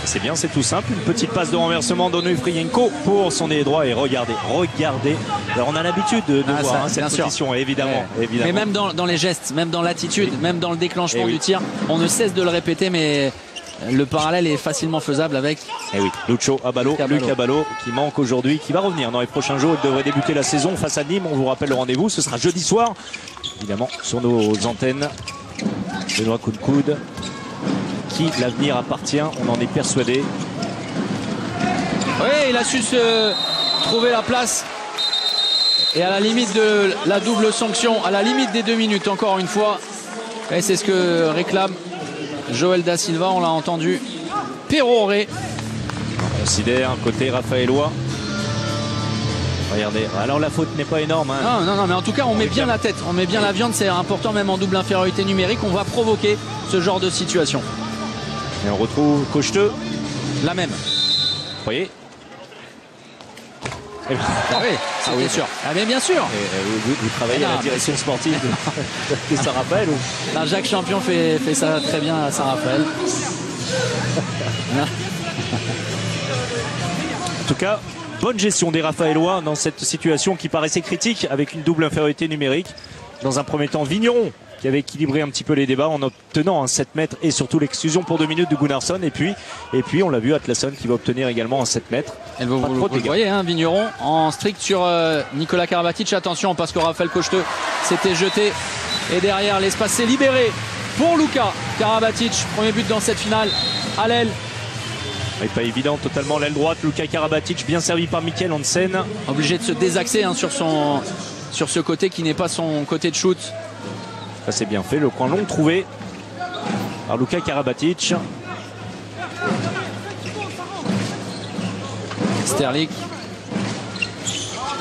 C'est bien, c'est tout simple. Une petite passe de renversement d'Onofrienko pour son nez droit. Et regardez. Alors on a l'habitude de voir cette position, évidemment. Mais même dans les gestes, même dans l'attitude, même dans le déclenchement du tir, on ne cesse de le répéter, mais le parallèle est facilement faisable avec Luc Abalo qui manque aujourd'hui, qui va revenir dans les prochains jours. Il devrait débuter la saison face à Nîmes. On vous rappelle le rendez-vous, ce sera jeudi soir, évidemment, sur nos antennes. Benoît Kounkoud, qui l'avenir appartient, on en est persuadé. Oui, il a su se trouver la place. Et à la limite de la double sanction, à la limite des 2 minutes, encore une fois. Et c'est ce que réclame Joël Da Silva, on l'a entendu. Perroré. On considère côté raphaélois. Regardez, alors la faute n'est pas énorme. Hein. Non, mais en tout cas, on met bien la tête, on met bien la viande, c'est important, même en double infériorité numérique, on va provoquer ce genre de situation. Et on retrouve Cocheteux. La même. Vous voyez? Ah oui, bien sûr. Ah mais bien sûr. Vous travaillez à la direction sportive de Saint-Raphaël ou... Non, Jacques Champion fait ça très bien à Saint-Raphaël. En tout cas, bonne gestion des Raphaélois dans cette situation qui paraissait critique avec une double infériorité numérique. Dans un premier temps, Vigneron qui avait équilibré un petit peu les débats en obtenant un 7 mètres et surtout l'exclusion pour 2 minutes de Gunnarsson. Et puis on l'a vu, Atlasson qui va obtenir également un 7 mètres. Et vous le voyez, hein, Vigneron en strict sur Nikola Karabatic. Attention parce que Raphaël Cocheteux s'était jeté. Et derrière, l'espace s'est libéré pour Luka Karabatic. Premier but dans cette finale à l'aile. Et pas évident totalement l'aile droite. Luka Karabatic bien servi par Mikkel Hansen. Obligé de se désaxer hein, sur ce côté qui n'est pas son côté de shoot. Ça c'est bien fait, le coin long trouvé par Luka Karabatic. Sterling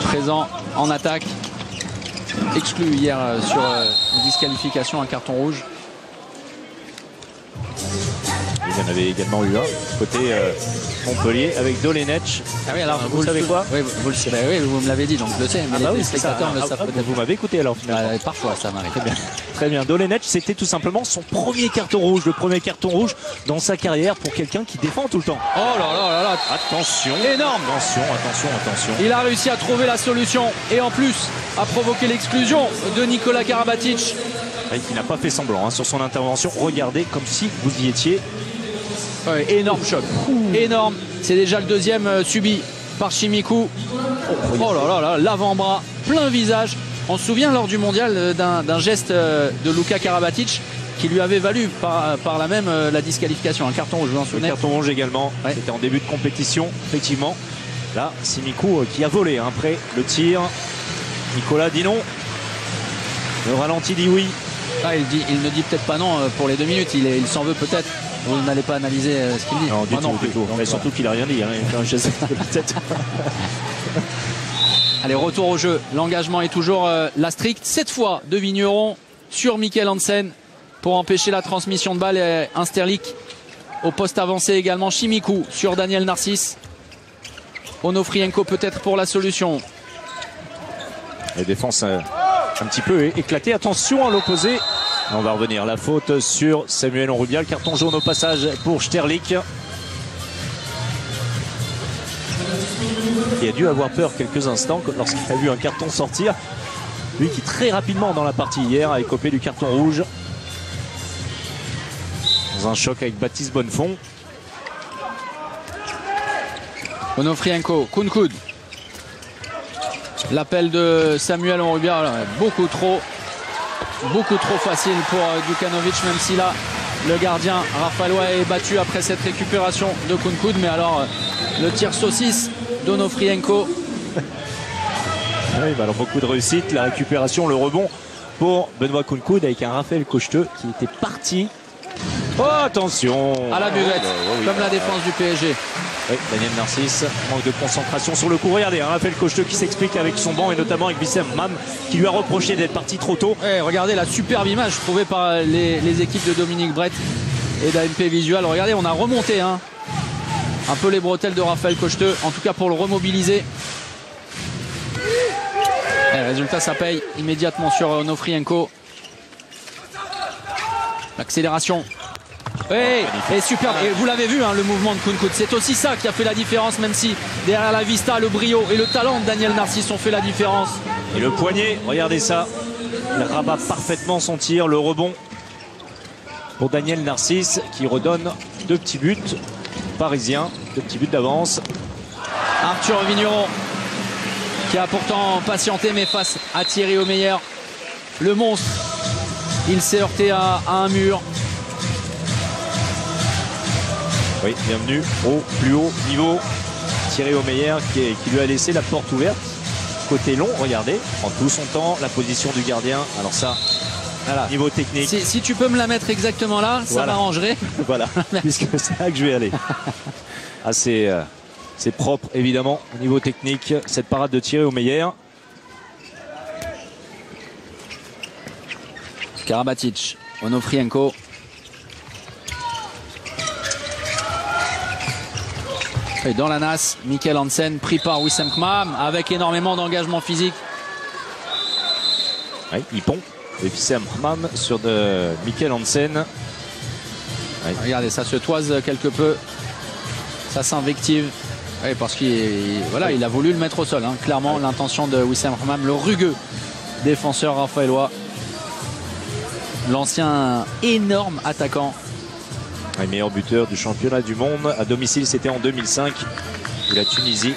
présent en attaque, exclu hier sur une disqualification, un carton rouge. Il y en avait également eu un côté Montpellier avec Dolenech. Ah oui, alors vous savez quoi? Oui, vous me l'avez dit, donc je le sais. Mais les spectateurs ne savent peut-être. Vous m'avez écouté alors finalement. Parfois, ça m'arrive. Très bien. Très bien. Dolenech, c'était tout simplement son premier carton rouge, le premier carton rouge dans sa carrière pour quelqu'un qui défend tout le temps. Oh là là. Attention. Énorme. Attention. Il a réussi à trouver la solution et en plus à provoquer l'exclusion de Nikola Karabatic. Qui n'a pas fait semblant sur son intervention. Regardez comme si vous y étiez. Ouais, énorme choc. Énorme. C'est déjà le deuxième subi par Chimikou. Oh là là là, l'avant-bras, plein visage. On se souvient lors du mondial d'un geste de Luka Karabatic qui lui avait valu par la même la disqualification. Un carton rouge, vous en souvenez? Un carton rouge également. Ouais. C'était en début de compétition, effectivement. Là, Simikou qui a volé après le tir. Nicolas dit non. Le ralenti dit oui. Ah, il ne dit peut-être pas non pour les 2 minutes. Il s'en veut peut-être. Vous n'allez pas analyser ce qu'il dit. Non, du tout. Mais surtout qu'il n'a rien dit. Hein. Il fait un geste de la tête. Allez, retour au jeu. L'engagement est toujours la stricte. Cette fois de Vigneron sur Mikkel Hansen pour empêcher la transmission de balle. Et un Sterlik au poste avancé également. Chimikou sur Daniel Narcisse. Onofrienko peut-être pour la solution. La défense un petit peu éclatée. Attention à l'opposé. On va revenir. La faute sur Samuel Onrubia. Le carton jaune au passage pour Sterlik. Il a dû avoir peur quelques instants lorsqu'il a vu un carton sortir. Lui qui très rapidement dans la partie hier a écopé du carton rouge. Dans un choc avec Baptiste Bonnefond. Onofrienko, Kunkud. L'appel de Samuel Onrubia, beaucoup trop facile pour Djukanovic, même si là le gardien Rafalois est battu après cette récupération de Kunkud. Mais alors le tir saucisse d'Onofrienko. Oui, bah alors beaucoup de réussite, la récupération, le rebond pour Benoît Kunkud avec un Raphaël Cocheteux qui était parti. Oh, attention à la buvette, comme la défense du PSG. Oui, Daniel Narcisse, manque de concentration sur le coup. Regardez, Raphaël Cocheteux qui s'explique avec son banc et notamment avec Wissem Mam qui lui a reproché d'être parti trop tôt. Ouais, regardez la superbe image trouvée par les équipes de Dominique Brett et d'AMP Visual. Regardez, on a remonté un peu les bretelles de Raphaël Cocheteux, en tout cas pour le remobiliser. Et résultat, ça paye immédiatement sur Onofrienko. L'accélération. Et super. Et vous l'avez vu, hein, le mouvement de Kunkud. C'est aussi ça qui a fait la différence, même si derrière la vista, le brio et le talent de Daniel Narcisse ont fait la différence. Et le poignet, regardez ça. Il rabat parfaitement son tir, le rebond pour Daniel Narcisse qui redonne 2 petits buts parisiens, 2 petits buts d'avance. Arthur Vigneron qui a pourtant patienté, mais face à Thierry Omeyer, le monstre, il s'est heurté à un mur. Oui, bienvenue au plus haut niveau. Thierry Omeyer qui lui a laissé la porte ouverte. Côté long, regardez, en tout son temps, la position du gardien. Alors ça, voilà, niveau technique. Si tu peux me la mettre exactement là, ça m'arrangerait. Voilà, puisque c'est là que je vais aller. C'est propre, évidemment, au niveau technique, cette parade de Thierry Omeyer. Karabatic, Onofrienko. Et dans la nasse, Mikkel Hansen pris par Wissem Kmam avec énormément d'engagement physique. Oui, il pond. Et Wissem Kmam sur de Mikkel Hansen. Oui. Regardez, ça se toise quelque peu. Ça s'invective. Oui, parce qu'il voilà, il a voulu le mettre au sol. Hein. Clairement, l'intention de Wissem Kmam, le rugueux défenseur raphaélois. L'ancien énorme attaquant. Le meilleur buteur du championnat du monde. À domicile, c'était en 2005. Et la Tunisie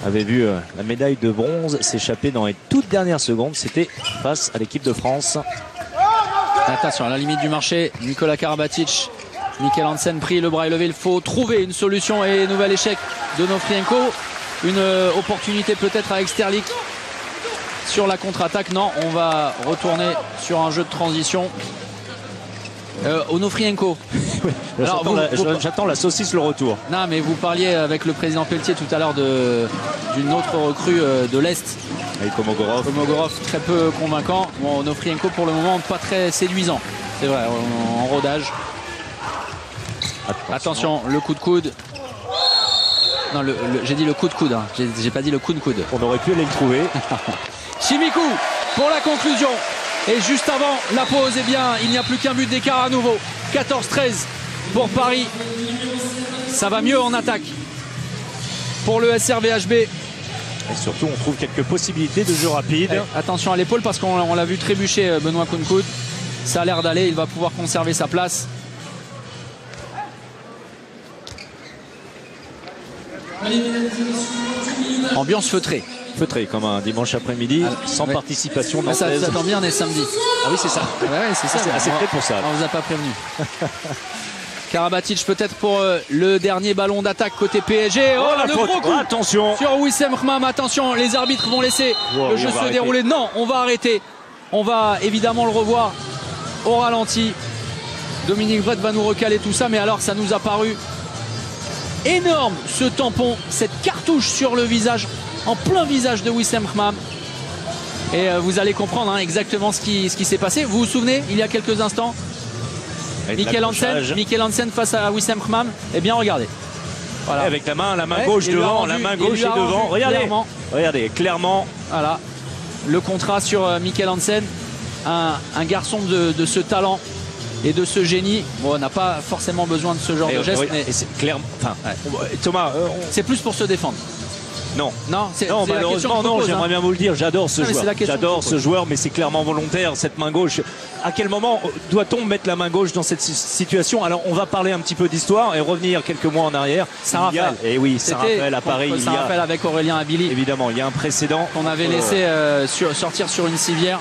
avait vu la médaille de bronze s'échapper dans les toutes dernières secondes. C'était face à l'équipe de France. Attention, à la limite du marché, Nicolas Karabatic. Mikkel Hansen pris, le bras élevé. Il faut trouver une solution et nouvel échec d'Onofrienko. Une opportunité peut-être avec Sterlik sur la contre-attaque. Non, on va retourner sur un jeu de transition. Onofrienko. J'attends la saucisse, le retour. Non, mais vous parliez avec le président Pelletier tout à l'heure d'une autre recrue de l'Est. Avec Komogorov, très peu convaincant. Bon, Onofrienko pour le moment pas très séduisant. C'est vrai, en rodage. Attention, le coup de coude. Non, j'ai dit le coup de coude. Hein. J'ai pas dit le coup de coude. On aurait pu aller le trouver. Chimikou pour la conclusion. Et juste avant la pause, eh bien, il n'y a plus qu'un but d'écart à nouveau. 14-13 pour Paris. Ça va mieux en attaque pour le SRVHB. Et surtout, on trouve quelques possibilités de jeu rapide. Attention à l'épaule parce qu'on l'a vu trébucher Benoît Kunkud. Ça a l'air d'aller, il va pouvoir conserver sa place. Ambiance feutrée. Feutré comme un dimanche après-midi, sans participation Ça nantaise. tombe bien, on est samedi. Ah oui, c'est ça. Ouais, c'est ça. C'est prêt pour ça. On vous a pas prévenu. Karabatic peut-être pour le dernier ballon d'attaque côté PSG. Oh, la le faute. gros coup Attention. sur Wissem Khmam. Attention, les arbitres vont laisser le jeu se dérouler. Non, on va arrêter. On va évidemment le revoir au ralenti. Dominique Brett va nous recaler tout ça, mais alors ça nous a paru énorme ce tampon, cette cartouche sur le visage, en plein visage de Wissem Khmam. Et vous allez comprendre exactement ce qui s'est passé. Vous vous souvenez, il y a quelques instants, Mikkel Hansen face à Wissem Khmam. Eh bien, regardez. Voilà. Avec la main gauche devant, la main gauche est devant. Regardez, clairement. Voilà, le contrat sur Mikkel Hansen, un garçon de ce talent et de ce génie. Bon, on n'a pas forcément besoin de ce genre de geste, mais c'est clairement. Enfin, Thomas, c'est plus pour se défendre. Non, c'est malheureusement non, j'aimerais bien vous le dire, j'adore ce joueur. J'adore ce joueur, mais c'est clairement volontaire, cette main gauche. À quel moment doit-on mettre la main gauche dans cette situation? Alors on va parler un petit peu d'histoire et revenir quelques mois en arrière. Saint-Raphaël. Et oui, Saint-Raphaël à Paris. Saint-Raphaël avec Aurélien Abili. Évidemment, il y a un précédent. Qu'on avait laissé sortir sur une civière.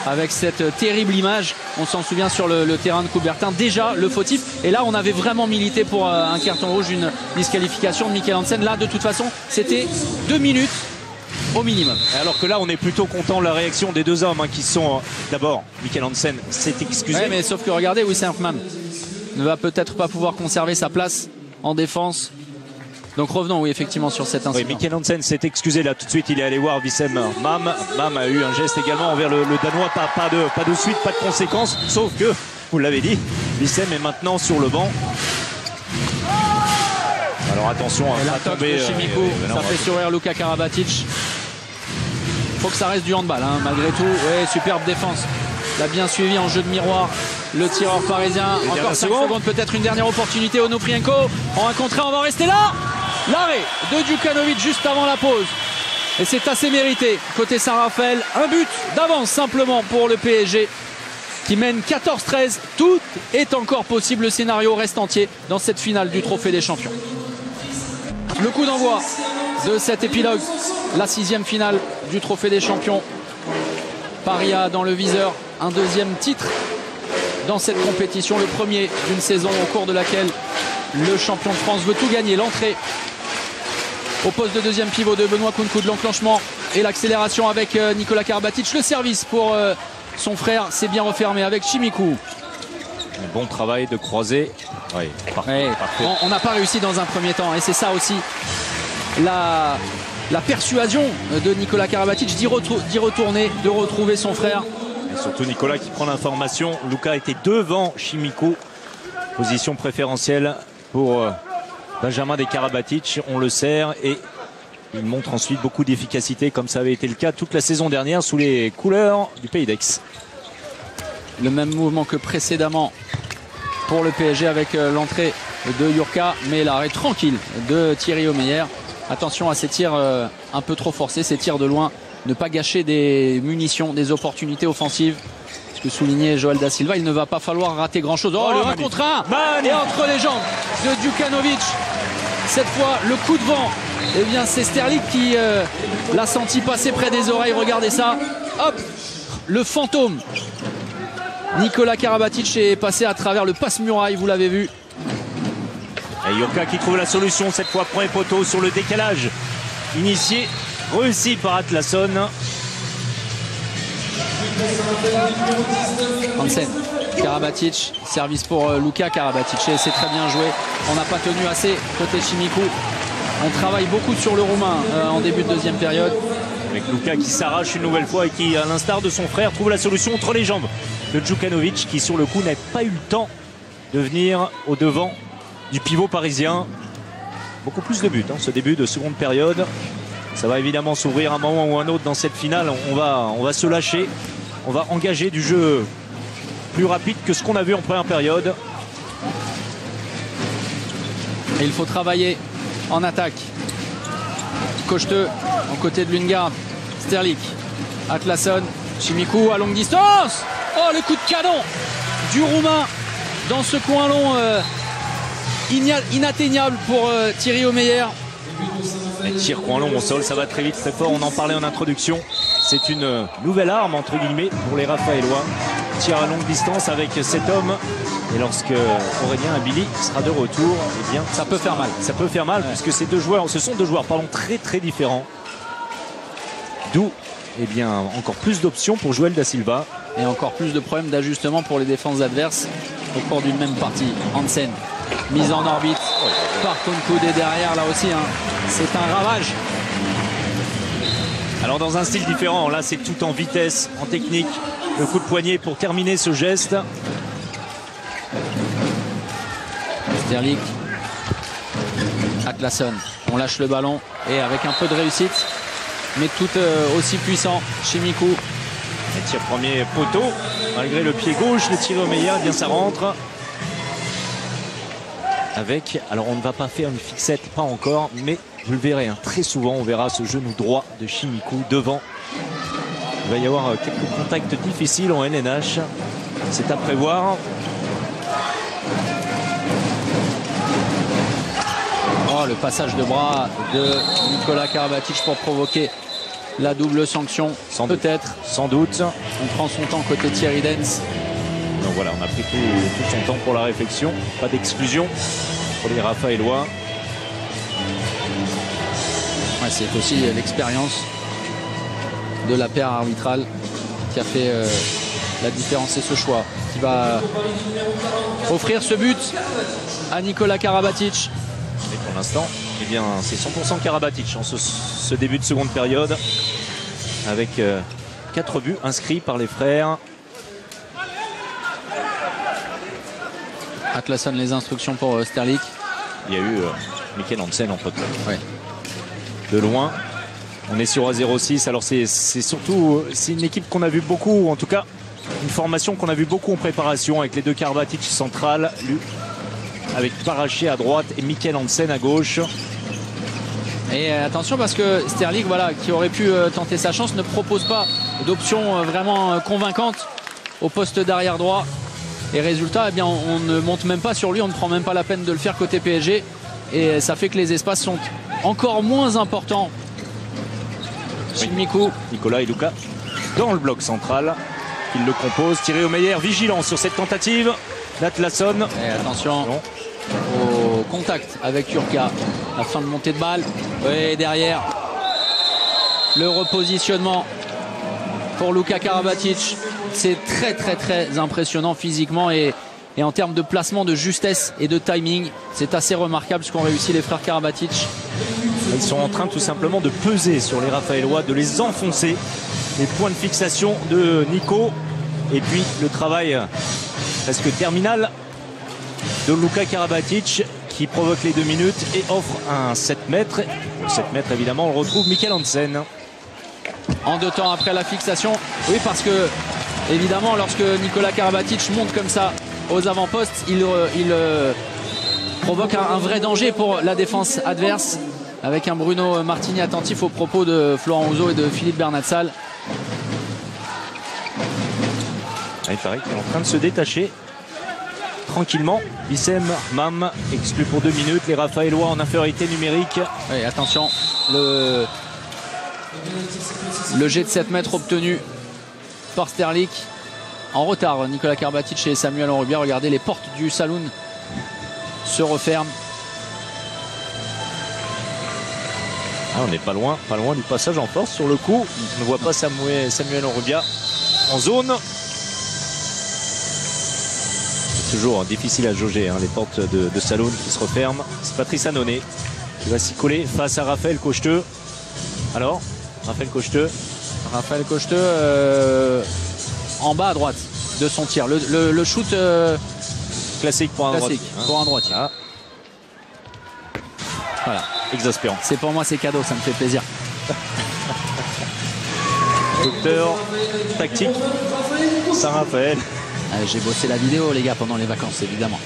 Avec cette terrible image, on s'en souvient sur le terrain de Coubertin, déjà le fautif. Et là, on avait vraiment milité pour un carton rouge, une disqualification de Mikkel Hansen. Là, de toute façon, c'était 2 minutes au minimum. Alors que là, on est plutôt content de la réaction des deux hommes qui sont d'abord, Mikkel Hansen s'est excusé. Ouais, mais sauf que regardez, Wissem Khmam ne va peut-être pas pouvoir conserver sa place en défense. Donc revenons effectivement sur cet incident. Oui, Mikkel Hansen s'est excusé là tout de suite, il est allé voir Wissem Khmam. Khmam a eu un geste également envers le Danois, pas de suite, pas de conséquences, sauf que, vous l'avez dit, Wissem est maintenant sur le banc. Alors attention à tomber. Chimico, ça fait sourire Luka Karabatic. Faut que ça reste du handball malgré tout. Ouais, superbe défense. Il a bien suivi en jeu de miroir le tireur parisien. Encore 5 secondes, peut-être une dernière opportunité. Onofrienko en un contre 1, on va rester là. L'arrêt de Djukanovic juste avant la pause. Et c'est assez mérité. Côté Saint-Raphaël, un but d'avance simplement pour le PSG qui mène 14-13. Tout est encore possible. Le scénario reste entier dans cette finale du Trophée des Champions. Le coup d'envoi de cet épilogue, la 6e finale du Trophée des Champions. Paris a dans le viseur un deuxième titre dans cette compétition, le premier d'une saison au cours de laquelle le champion de France veut tout gagner. L'entrée au poste de deuxième pivot de Benoît Kounkou, de l'enclenchement et l'accélération avec Nikola Karabatic. Le service pour son frère, c'est bien refermé avec Chimikou. Un bon travail de croisé. Oui, parfait. On n'a pas réussi dans un premier temps et c'est ça aussi la persuasion de Nikola Karabatic d'y retourner, de retrouver son frère. Et surtout Nicolas qui prend l'information. Luka était devant Chimikou. Position préférentielle pour Benjamin des Karabatic. On le sert et il montre ensuite beaucoup d'efficacité comme ça avait été le cas toute la saison dernière sous les couleurs du Pays d'Aix. Le même mouvement que précédemment pour le PSG avec l'entrée de Yurka, mais l'arrêt tranquille de Thierry Omeyer. Attention à ces tirs un peu trop forcés, ces tirs de loin. Ne pas gâcher des munitions, des opportunités offensives. Ce que soulignait Joël Da Silva, il ne va pas falloir rater grand chose. Oh, le 1 contre 1 et entre les jambes de Djukanovic. Cette fois, le coup de vent, eh bien c'est Sterling qui l'a senti passer près des oreilles. Regardez ça. Hop, le fantôme. Nikola Karabatic est passé à travers le passe-muraille, vous l'avez vu. Et Yurka qui trouve la solution cette fois, premier poteau sur le décalage initié, réussi par Atlasson. Hansen, Karabatic, service pour Luka Karabatic, et c'est très bien joué. On n'a pas tenu assez côté Chimikou. On travaille beaucoup sur le roumain en début de deuxième période. Avec Luka qui s'arrache une nouvelle fois et qui, à l'instar de son frère, trouve la solution entre les jambes de Djukanovic qui sur le coup n'a pas eu le temps de venir au devant du pivot parisien. Beaucoup plus de buts ce début de seconde période. Ça va évidemment s'ouvrir un moment ou un autre dans cette finale. On va se lâcher. On va engager du jeu plus rapide que ce qu'on a vu en première période. Et il faut travailler en attaque. Cocheteux en côté de Lundgaard. Sterling, Atlasson, Chimikou à longue distance. Oh, le coup de canon du Roumain dans ce coin long inatteignable pour Thierry Omeyer. Et tir coin long au sol, ça va très vite, très fort. On en parlait en introduction. C'est une nouvelle arme, entre guillemets, pour les Raphaélois. Tir à longue distance avec cet homme. Et lorsque Aurélien Abili sera de retour, eh bien, ça peut faire mal. Ça peut faire mal, puisque ce sont deux joueurs très très différents. D'où eh bien, encore plus d'options pour Joël Da Silva. Et encore plus de problèmes d'ajustement pour les défenses adverses au cours d'une même partie. Hansen, mise en orbite par Kounkoud et derrière là aussi, hein, c'est un ravage. Alors dans un style différent, là c'est tout en vitesse, en technique. Le coup de poignet pour terminer ce geste. Sterling, Atlasson, on lâche le ballon et avec un peu de réussite, mais tout aussi puissant, Chimikou. Et tir premier poteau, malgré le pied gauche, le tir au meilleur, bien ça rentre. Avec, alors on ne va pas faire une fixette, pas encore, mais vous le verrez, hein, très souvent on verra ce genou droit de Chimikou devant. Il va y avoir quelques contacts difficiles en LNH, c'est à prévoir. Oh, le passage de bras de Nikola Karabatic pour provoquer la double sanction, peut-être. Sans doute. On prend son temps côté Thierry Dens. Donc voilà, on a pris tout son temps pour la réflexion. Pas d'exclusion pour les Raphaélois. Ouais, c'est aussi l'expérience de la paire arbitrale qui a fait la différence et ce choix qui va offrir ce but à Nikola Karabatic. Et pour l'instant, eh bien, c'est 100% Karabatic en ce début de seconde période avec 4 buts inscrits par les frères. Atlasson, les instructions pour Sterling. Il y a eu Mikkel Hansen en pote. Ouais. De loin. On est sur A06. Alors c'est surtout une équipe qu'on a vu beaucoup, en tout cas une formation qu'on a vu beaucoup en préparation avec les deux Karabatic centrales, avec Paraché à droite et Mikkel Hansen à gauche. Et attention parce que Sterling, voilà, qui aurait pu tenter sa chance, ne propose pas d'option vraiment convaincante au poste d'arrière droit. Et résultat, eh bien, on ne monte même pas sur lui, on ne prend même pas la peine de le faire côté PSG. Et ça fait que les espaces sont encore moins importants. Chimikou. Nicolas et Lucas dans le bloc central. Il le compose. Thierry Omeyer vigilant sur cette tentative d'Atlasson. Et attention au contact avec Urka. La fin de montée de balle. Et derrière, le repositionnement pour Luka Karabatic. C'est très impressionnant physiquement et en termes de placement, de justesse et de timing. C'est assez remarquable ce qu'ont réussi les frères Karabatic. Ils sont en train tout simplement de peser sur les Raphaélois, de les enfoncer. Les points de fixation de Nico. Et puis le travail presque terminal de Luka Karabatic qui provoque les 2 minutes et offre un 7 mètres. Au 7 mètres évidemment on retrouve Mikkel Hansen. En 2 temps après la fixation. Oui, parce que évidemment lorsque Nikola Karabatic monte comme ça aux avant-postes, il provoque un vrai danger pour la défense adverse, avec un Bruno Martini attentif aux propos de Florent Ouzo et de Philippe Bernatsal. Il paraît qu'il est en train de se détacher tranquillement. Wissem Mam exclu pour 2 minutes. Les Raphaélois en infériorité numérique. Oui, attention, le jet de 7 mètres obtenu par Sterling. En retard, Nikola Karabatic et Samuel Onrubia. Regardez, les portes du saloon se referment. Ah, on n'est pas loin du passage en force sur le coup. On ne voit pas Samuel Onrubia en zone. C'est toujours difficile à jauger, hein, les portes de saloon qui se referment. C'est Patrice Annonay qui va s'y coller face à Raphaël Cocheteux. Alors, Raphaël Cocheteux. Raphaël Cocheteux en bas à droite de son tir. Le shoot classique pour un droitier. Pour un droitier. Ah. Voilà, exaspérant. C'est pour moi, c'est cadeau, ça me fait plaisir. Docteur, tactique, Saint-Raphaël. J'ai bossé la vidéo, les gars, pendant les vacances, évidemment.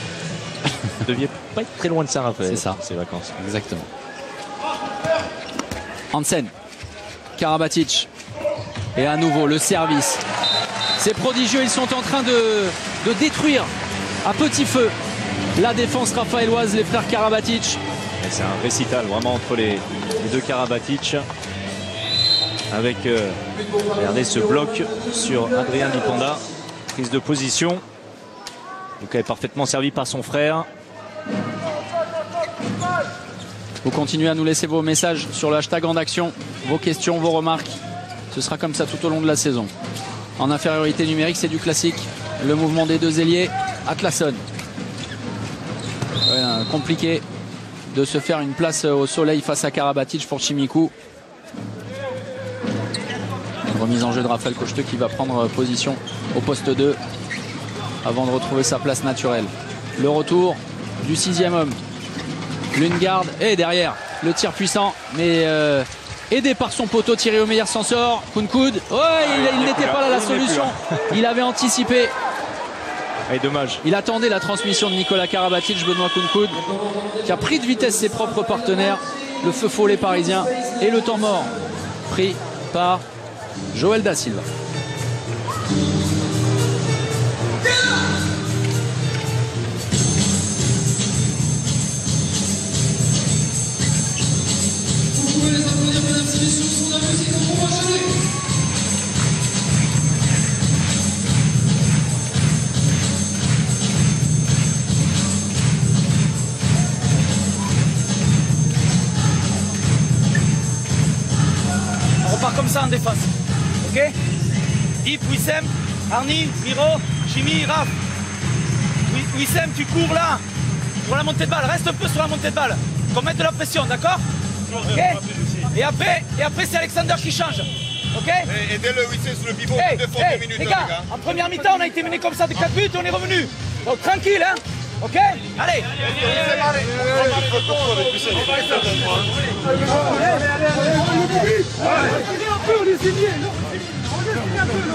Vous deviez pas être très loin de Saint-Raphaël. C'est ça. Ces vacances. Exactement. Hansen, Karabatic. Et à nouveau, le service. C'est prodigieux, ils sont en train de détruire à petit feu la défense raphaéloise, les frères Karabatic. C'est un récital vraiment entre les deux Karabatic. Avec regardez ce bloc sur Adrien Dipenda. Prise de position. Luka est parfaitement servi par son frère. Vous continuez à nous laisser vos messages sur le hashtag en action, vos questions, vos remarques. Ce sera comme ça tout au long de la saison. En infériorité numérique, c'est du classique. Le mouvement des deux ailiers, Atlason. Compliqué de se faire une place au soleil face à Karabatic pour Chimiku. Une remise en jeu de Raphaël Cocheteux qui va prendre position au poste 2 avant de retrouver sa place naturelle. Le retour du 6e homme. Lundgaard et derrière le tir puissant, mais aidé par son poteau. Thierry Omeyer s'en sort. Kounkoud, il n'était pas là la solution. Il avait anticipé. Et dommage. Il attendait la transmission de Nicolas Karabatic, Benoît Kounkoud, qui a pris de vitesse ses propres partenaires. Le feu follet parisien et le temps mort pris par Joël Da Silva. On repart comme ça en défense. Ok? Yves, Wissem, Arni, Miro, Jimmy, Raph. Wissem, tu cours là. Pour la montée de balle. Reste un peu sur la montée de balle. Qu'on mette de la pression, d'accord? Ok? Et après c'est Alexander qui change. Ok? Aidez-le, Wissem, sur le pivot. Hey, les gars, en première mi-temps, on a été mené comme ça de 4 buts et on est revenu. Donc tranquille, hein? Ok? Allez!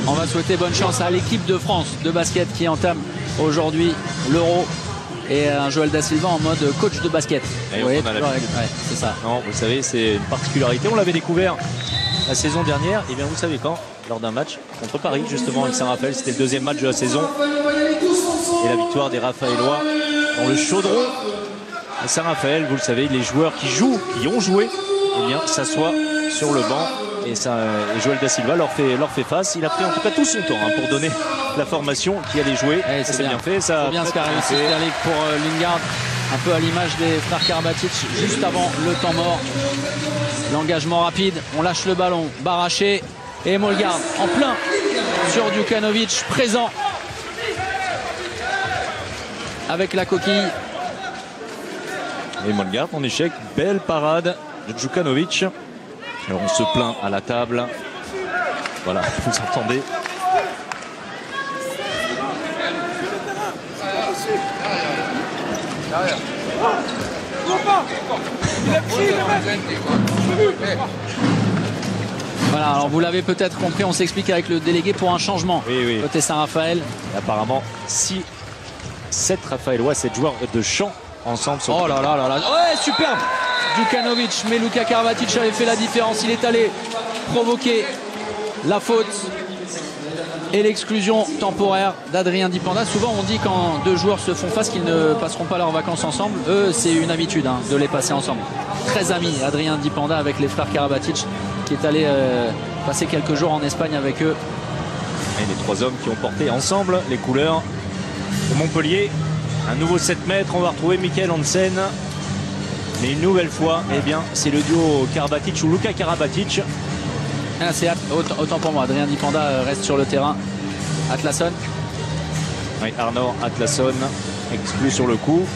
On va souhaiter bonne chance à l'équipe de France de basket qui entame aujourd'hui l'Euro. Et un Joël Da Silva en mode coach de basket. Oui, c'est ça. Non, vous savez, c'est une particularité. On l'avait découvert la saison dernière. Et bien, vous savez quand? Lors d'un match contre Paris, justement, avec Saint-Raphaël. C'était le deuxième match de la saison. Et la victoire des Raphaélois dans le chaudron à Saint-Raphaël. Vous le savez, les joueurs qui jouent, qui ont joué, eh bien, s'assoient sur le banc. Et Joël Da Silva leur fait face. Il a pris en tout cas tout son temps pour donner la formation qui allait jouer. C'est bien fait. Ça bien ce qu'a réussi Sterling pour Lundgaard. Un peu à l'image des frères Karabatic juste avant le temps mort. L'engagement rapide. On lâche le ballon. Baraché et Molgard en plein sur Djukanovic présent avec la coquille. Et Molgard en échec. Belle parade de Djukanovic. Alors on se plaint à la table. Voilà, vous entendez. Voilà, alors vous l'avez peut-être compris, on s'explique avec le délégué pour un changement. Oui. Côté Saint-Raphaël. Apparemment, 7 Raphaélois, 7 joueurs de champ ensemble. Oh là là là là. Ouais, superbe Djukanovic, mais Luka Karabatic avait fait la différence. Il est allé provoquer la faute et l'exclusion temporaire d'Adrien Dipenda. Souvent on dit quand deux joueurs se font face qu'ils ne passeront pas leurs vacances ensemble. Eux, c'est une habitude de les passer ensemble. Très ami Adrien Dipenda avec les frères Karabatic qui est allé passer quelques jours en Espagne avec eux. Et les 3 hommes qui ont porté ensemble les couleurs de Montpellier. Un nouveau 7 mètres, on va retrouver Michael Hansen. Mais une nouvelle fois, eh bien, c'est le duo Karabatic ou Luka Karabatic. C'est autant pour moi. Adrien Dipenda reste sur le terrain. Atlason. Oui, Arnaud Atlason exclu sur le coup.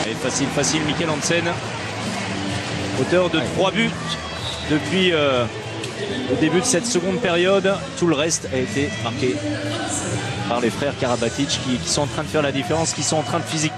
Et facile, Michael Hansen. Auteur de 3 buts depuis le début de cette seconde période. Tout le reste a été marqué par les frères Karabatic qui sont en train de faire la différence, qui sont en train de physiquement